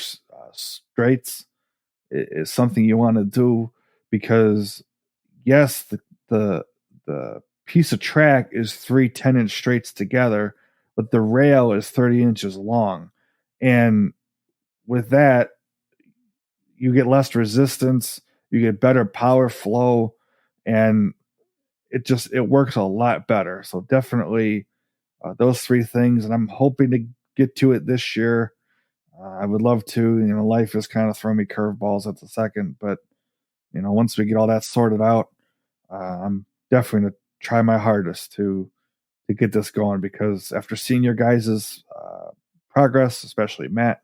straights is something you want to do, because yes, the piece of track is 3 10-inch straights together, but the rail is 30 inches long, and with that, you get less resistance, you get better power flow, and it works a lot better. So definitely those 3 things, and I'm hoping to get to it this year. I would love to. Life is kind of throwing me curveballs at the second, but once we get all that sorted out, I'm definitely going to try my hardest to get this going, because after seeing your guys' progress, especially Matt,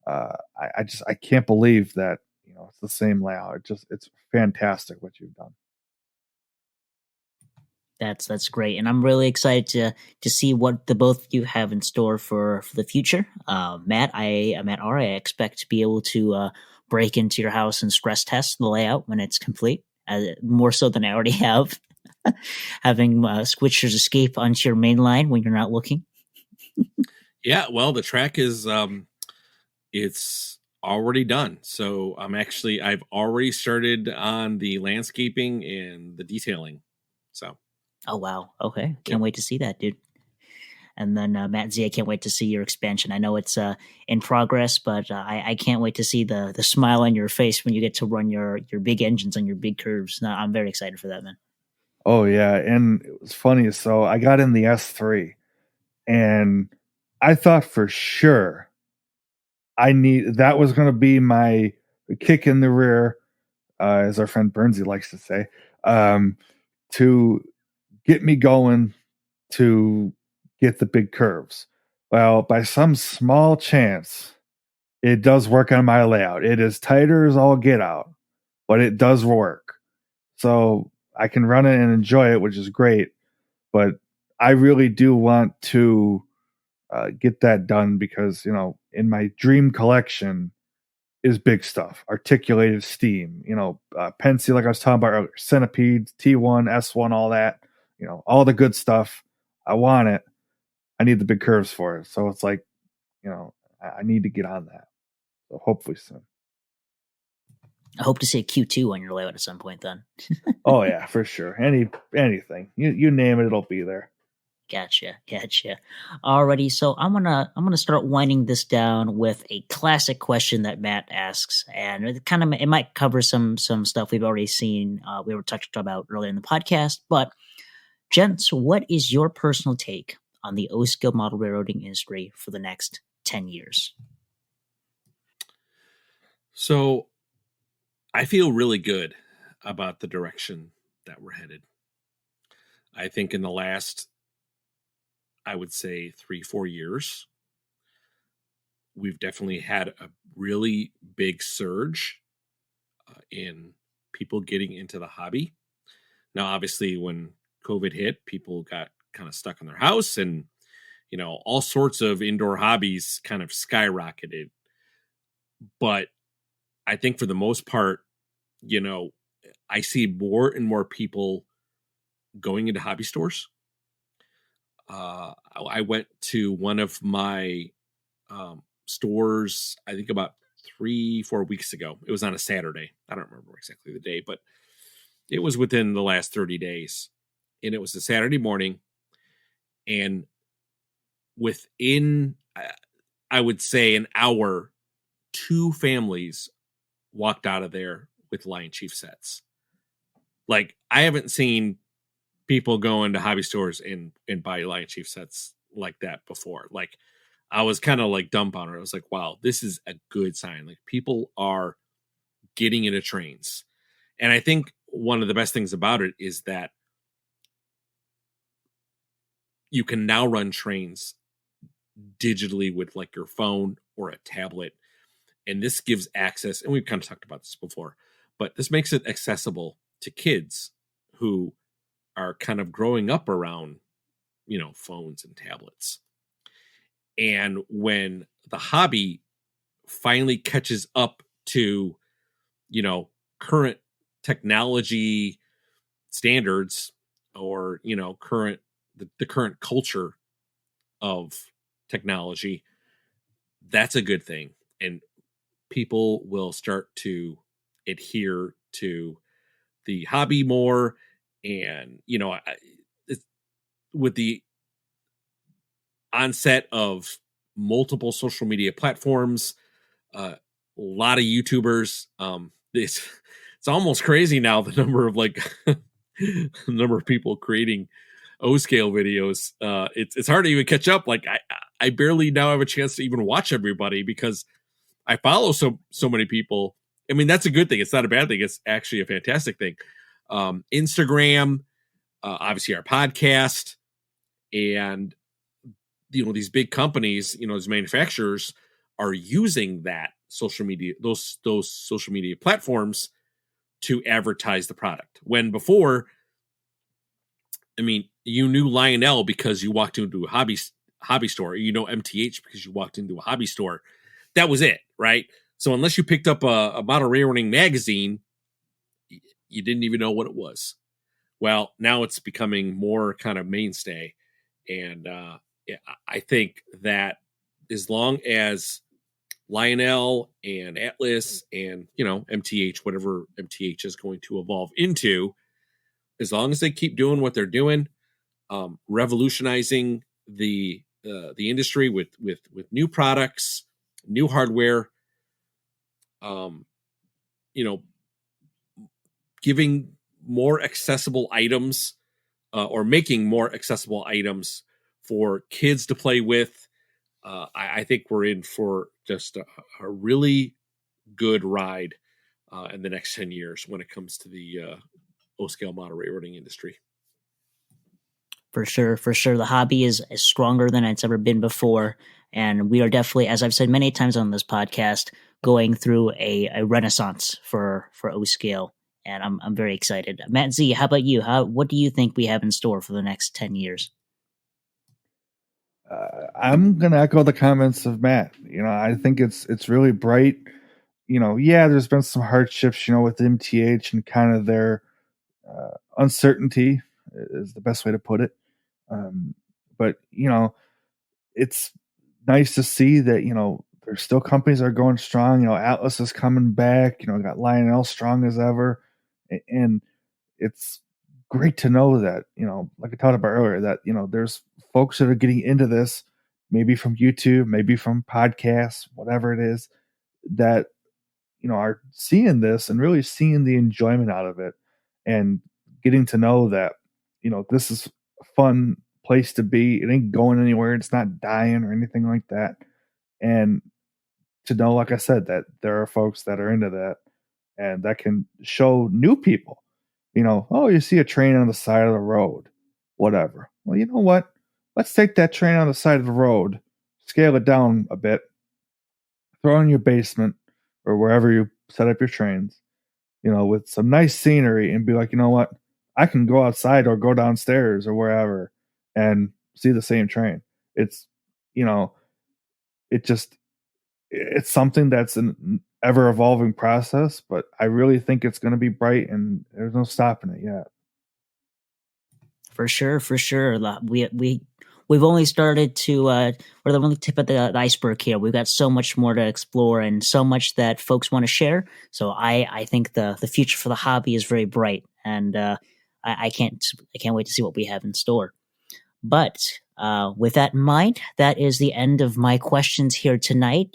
I can't believe that it's the same layout. It's fantastic what you've done. That's great, and I'm really excited to see what the both of you have in store for the future. Matt R, I expect to be able to break into your house and stress test the layout when it's complete, more so than I already have. Having switchers escape onto your main line when you're not looking. Yeah, well, the track is it's already done. So I've already started on the landscaping and the detailing. So. Oh wow! Okay, can't wait to see that, dude. And then Matt Z, I can't wait to see your expansion. I know it's in progress, but I can't wait to see the smile on your face when you get to run your big engines on your big curves. No, I'm very excited for that, man. Oh yeah, and it was funny. So I got in the S3, and I thought for sure that was going to be my kick in the rear, as our friend Bernsey likes to say, to get me going to get the big curves. Well, by some small chance, it does work on my layout. It is tighter as all get out, but it does work. So I can run it and enjoy it, which is great. But I really do want to get that done, because, in my dream collection is big stuff, articulated steam, Pensy, like I was talking about earlier, Centipede, T1, S1, all that, all the good stuff. I want it. I need the big curves for it. So it's like, I need to get on that. So hopefully soon. I hope to see a Q2 on your layout at some point then. Oh yeah, for sure. Anything. You name it, it'll be there. Gotcha. Alrighty, so I'm gonna start winding this down with a classic question that Matt asks, and it might cover some stuff we've already seen. We were touched about earlier in the podcast, but gents, what is your personal take on the O-scale model railroading industry for the next 10 years? So I feel really good about the direction that we're headed. I think in the last, I would say 3-4 years, we've definitely had a really big surge in people getting into the hobby. Now, obviously, when COVID hit, people got kind of stuck in their house, and all sorts of indoor hobbies kind of skyrocketed. But I think for the most part, I see more and more people going into hobby stores. I went to one of my stores, I think about 3-4 weeks ago. It was on a Saturday. I don't remember exactly the day, but it was within the last 30 days. And it was a Saturday morning. And within, I would say, an hour, 2 families walked out of there with Lion Chief sets. Like, I haven't seen people go into hobby stores and buy Lion Chief sets like that before. Like, I was kind of like dumbfounded. I was like, wow, this is a good sign. Like, people are getting into trains. And I think one of the best things about it is that you can now run trains digitally with like your phone or a tablet. And this gives access, and we've kind of talked about this before, but this makes it accessible to kids who are kind of growing up around, phones and tablets. And when the hobby finally catches up to, current technology standards or, the current culture of technology, that's a good thing. And people will start to adhere to the hobby more. And, with the onset of multiple social media platforms, a lot of YouTubers, it's almost crazy now, the number of the number of people creating O-scale videos. It's hard to even catch up. Like, I barely now have a chance to even watch everybody because I follow so many people. I mean, that's a good thing. It's not a bad thing. It's actually a fantastic thing. Instagram, obviously our podcast, and these big companies, as manufacturers, are using that social media, those social media platforms to advertise the product. When before, I mean, you knew Lionel because you walked into a hobby store. MTH because you walked into a hobby store. That was it, right? So unless you picked up a model railroading magazine, you didn't even know what it was. Well, now it's becoming more kind of mainstay. And I think that as long as Lionel and Atlas and, MTH, whatever MTH is going to evolve into, as long as they keep doing what they're doing, revolutionizing the industry with new products, new hardware, giving more accessible items or making more accessible items for kids to play with, I think we're in for just a really good ride in the next 10 years when it comes to the O-scale model railroading industry. For sure. The hobby is stronger than it's ever been before. And we are definitely, as I've said many times on this podcast, going through a renaissance for O-scale. And I'm very excited. Matt Z, how about you? What do you think we have in store for the next 10 years? I'm going to echo the comments of Matt. I think it's really bright. There's been some hardships, with MTH and kind of their uncertainty is the best way to put it. But, it's nice to see that, there's still companies that are going strong. Atlas is coming back, got Lionel strong as ever. And it's great to know that, like I talked about earlier, that, there's folks that are getting into this, maybe from YouTube, maybe from podcasts, whatever it is, that, are seeing this and really seeing the enjoyment out of it and getting to know that, this is a fun place to be. It ain't going anywhere. It's not dying or anything like that. And to know, like I said, that there are folks that are into that and that can show new people, you see a train on the side of the road, whatever. Well, you know what? Let's take that train on the side of the road, scale it down a bit, throw it in your basement or wherever you set up your trains, with some nice scenery and be like, you know what? I can go outside or go downstairs or wherever and see the same train. It's, it's something that's an ever evolving process, but I really think it's going to be bright and there's no stopping it yet. For sure. We've only started to we're the only tip of the iceberg here. We've got so much more to explore and so much that folks want to share. So I think the future for the hobby is very bright, and I can't wait to see what we have in store. But with that in mind, that is the end of my questions here tonight.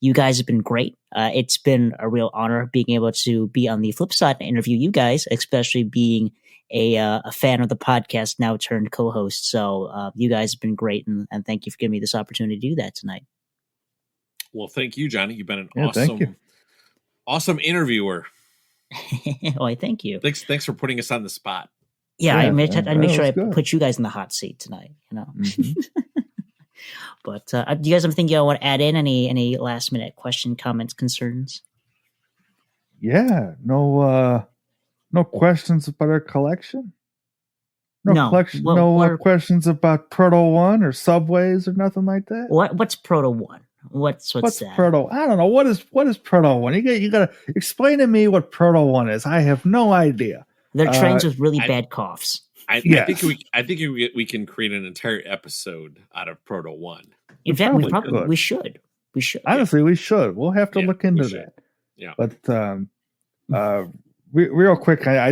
You guys have been great. It's been a real honor being able to be on the flip side and interview you guys, especially being a fan of the podcast now turned co-host. So you guys have been great, and thank you for giving me this opportunity to do that tonight. Well, thank you, Johnny. You've been Thank awesome interviewer. Why, thank you. Thanks for putting us on the spot. Yeah, I make sure I good. put you guys in the hot seat tonight. But do you guys have anything you want to add in? Any last minute question, comments, concerns? Yeah, no questions about our collection. No questions about Proto One or Subways or nothing like that. What's Proto One? What's that? Proto? I don't know. What is Proto One? You gotta explain to me what Proto One is. I have no idea. They're trains with really bad coughs. I think we can create an entire episode out of Proto One. In fact, we should. Honestly, we should. We'll have to look into that. Yeah. But real quick, I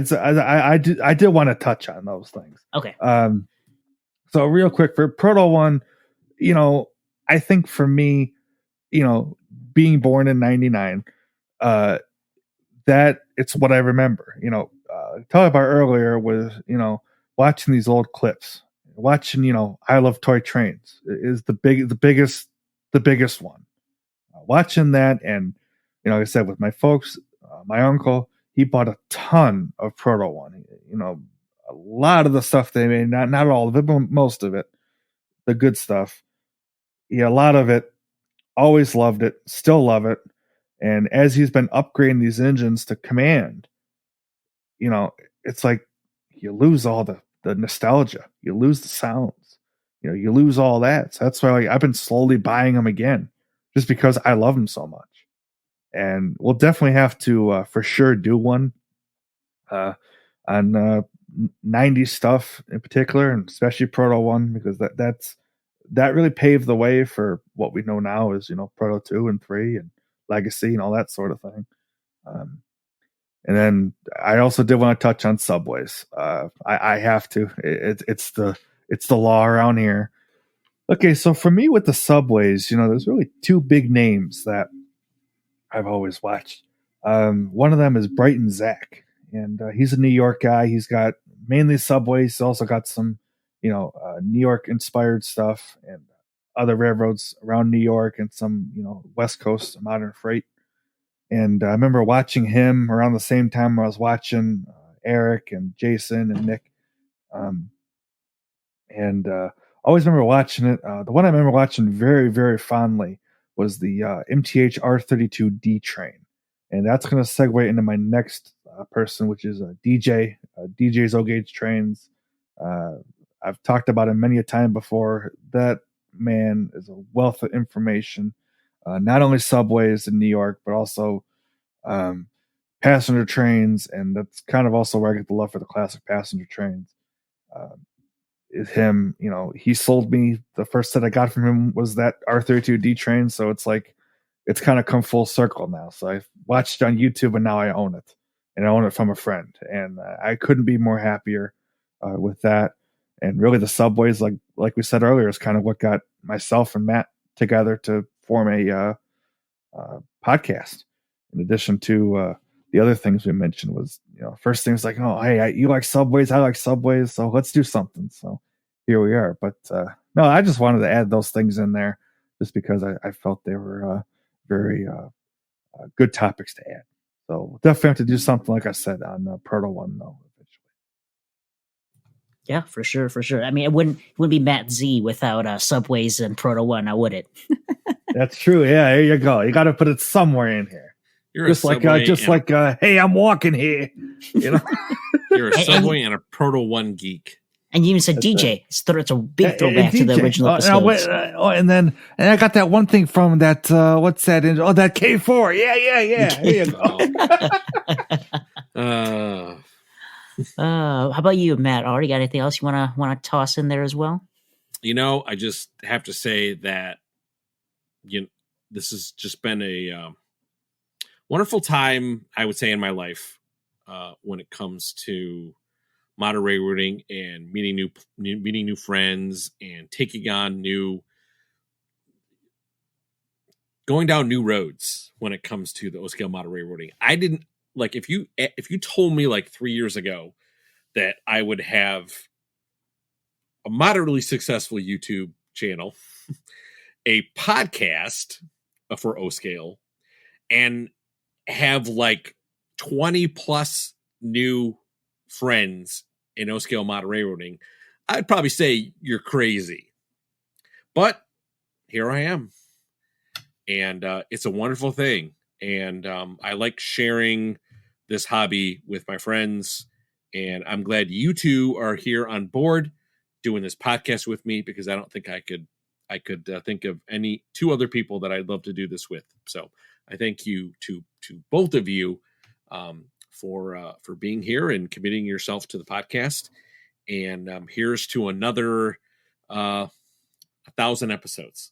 did want to touch on those things. Okay. So real quick for Proto One, I think for me, being born in '99, that it's what I remember. Talked about earlier was watching these old clips, watching I Love Toy Trains is the biggest one. Watching that, and like I said, with my folks, my uncle, he bought a ton of Proto One. A lot of the stuff they made, not all of it, but most of it, the good stuff. Yeah, a lot of it. Always loved it, still love it. And as he's been upgrading these engines to command, it's like you lose all the nostalgia, you lose the sounds, you lose all that. So that's why I've been slowly buying them again, just because I love them so much. And we'll definitely have to for sure do one on 90s stuff in particular, and especially Proto One, because that really paved the way for what we know now is Proto 2 and 3 and Legacy and all that sort of thing. And then I also did want to touch on Subways. I have to. It's the law around here. Okay, so for me with the Subways, there's really two big names that I've always watched. One of them is Brighton Zach, and he's a New York guy. He's got mainly Subways. He's also got some, New York inspired stuff and other railroads around New York and some, West Coast modern freight. And I remember watching him around the same time I was watching Eric and Jason and Nick. And always remember watching it. The one I remember watching very, very fondly was the MTH R32D train. And that's going to segue into my next person, which is DJ's O-Gauge trains. I've talked about him many a time before. That man is a wealth of information. Not only subways in New York, but also passenger trains, and that's kind of also where I get the love for the classic passenger trains. Is him, he sold me the first set I got from him was that R32D train, so it's like it's kind of come full circle now. So I watched it on YouTube, and now I own it, and I own it from a friend, and I couldn't be more happier with that. And really, the subways, like we said earlier, is kind of what got myself and Matt together to form a podcast. In addition to the other things we mentioned, was first things like, oh hey, you like subways, I like subways, so let's do something. So here we are. But no, I just wanted to add those things in there just because I felt they were very good topics to add. So we'll definitely have to do something, like I said, on Proto One though. Yeah, for sure. I mean, it wouldn't be Matt Z without Subways and Proto One, now would it? That's true. Yeah, there you go. You got to put it somewhere in here. You're just like hey, I'm walking here. You're a Subway and a Proto One geek. And you even said DJ. It's a big throwback to the original episodes. And I got that one thing from that. What's that? That K4. Yeah. Here you go. How about you, Matt? Already got anything else you want to toss in there as well? I just have to say that this has just been a wonderful time, I would say, in my life when it comes to modern railroading and meeting new friends and taking on going down new roads when it comes to the O-scale model railroading. I didn't like if you told me like 3 years ago that I would have a moderately successful YouTube channel, a podcast for O-scale, and have like 20 plus new friends in O-scale model railroading, I'd probably say you're crazy. But here I am. And it's a wonderful thing. And I like sharing this hobby with my friends. And I'm glad you two are here on board doing this podcast with me, because I don't think I could think of any two other people that I'd love to do this with. So I thank you to both of you for being here and committing yourself to the podcast. And here's to another 1,000 episodes.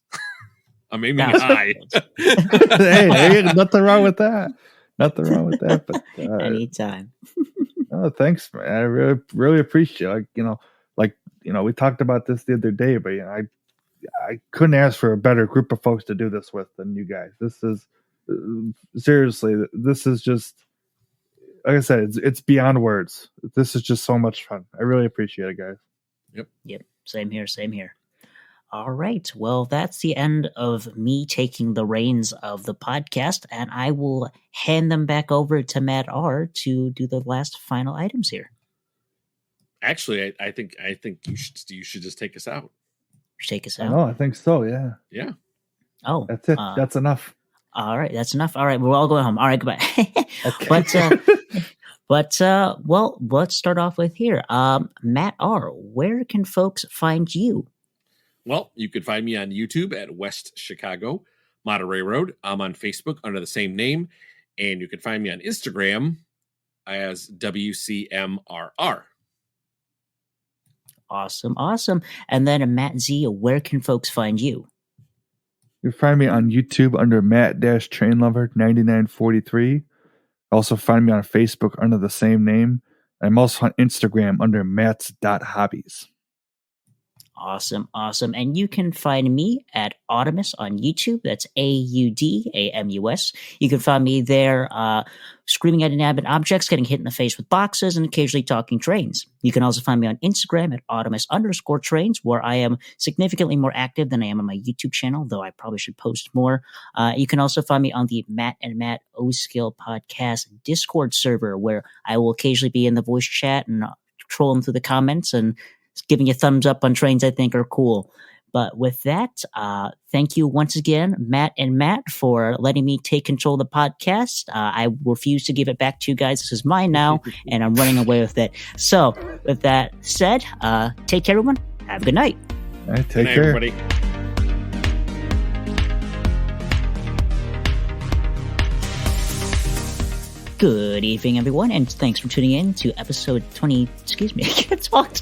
I'm aiming high. hey, nothing wrong with that. Nothing wrong with that. But anytime. Oh, thanks, man. I really appreciate it. We talked about this the other day, but I couldn't ask for a better group of folks to do this with than you guys. This is seriously, this is just, like I said, it's beyond words. This is just so much fun. I really appreciate it, guys. Yep. Same here. All right. Well, that's the end of me taking the reins of the podcast, and I will hand them back over to Matt R. to do the last final items here. Actually, I think you should just take us out. Take us out. Oh, I think so. Yeah. Yeah. Oh, that's it. That's enough. All right, that's enough. All right, we're all going home. All right, goodbye. Okay. Well, let's start off with here. Matt R., where can folks find you? Well, you can find me on YouTube at West Chicago Model Railroad. I'm on Facebook under the same name, and you can find me on Instagram as WCMRR. Awesome. And then Matt Z., where can folks find you? You can find me on YouTube under Matt-Trainlover9943. Also find me on Facebook under the same name. I'm also on Instagram under Mats.hobbies. Awesome. And you can find me at Audamus on YouTube. That's AUDAMUS. You can find me there screaming at inanimate objects, getting hit in the face with boxes, and occasionally talking trains. You can also find me on Instagram at Audamus_trains, where I am significantly more active than I am on my YouTube channel, though I probably should post more. You can also find me on the Matt and Matt O-Scale podcast Discord server, where I will occasionally be in the voice chat and trolling through the comments and giving you thumbs up on trains I think are cool. But with that, thank you once again, Matt and Matt, for letting me take control of the podcast. I refuse to give it back to you guys. This is mine now, and I'm running away with it. So with that said, take care, everyone. Have a good night. All right, take care, everybody. Good evening, everyone, and thanks for tuning in to episode 20. Excuse me, I can't talk.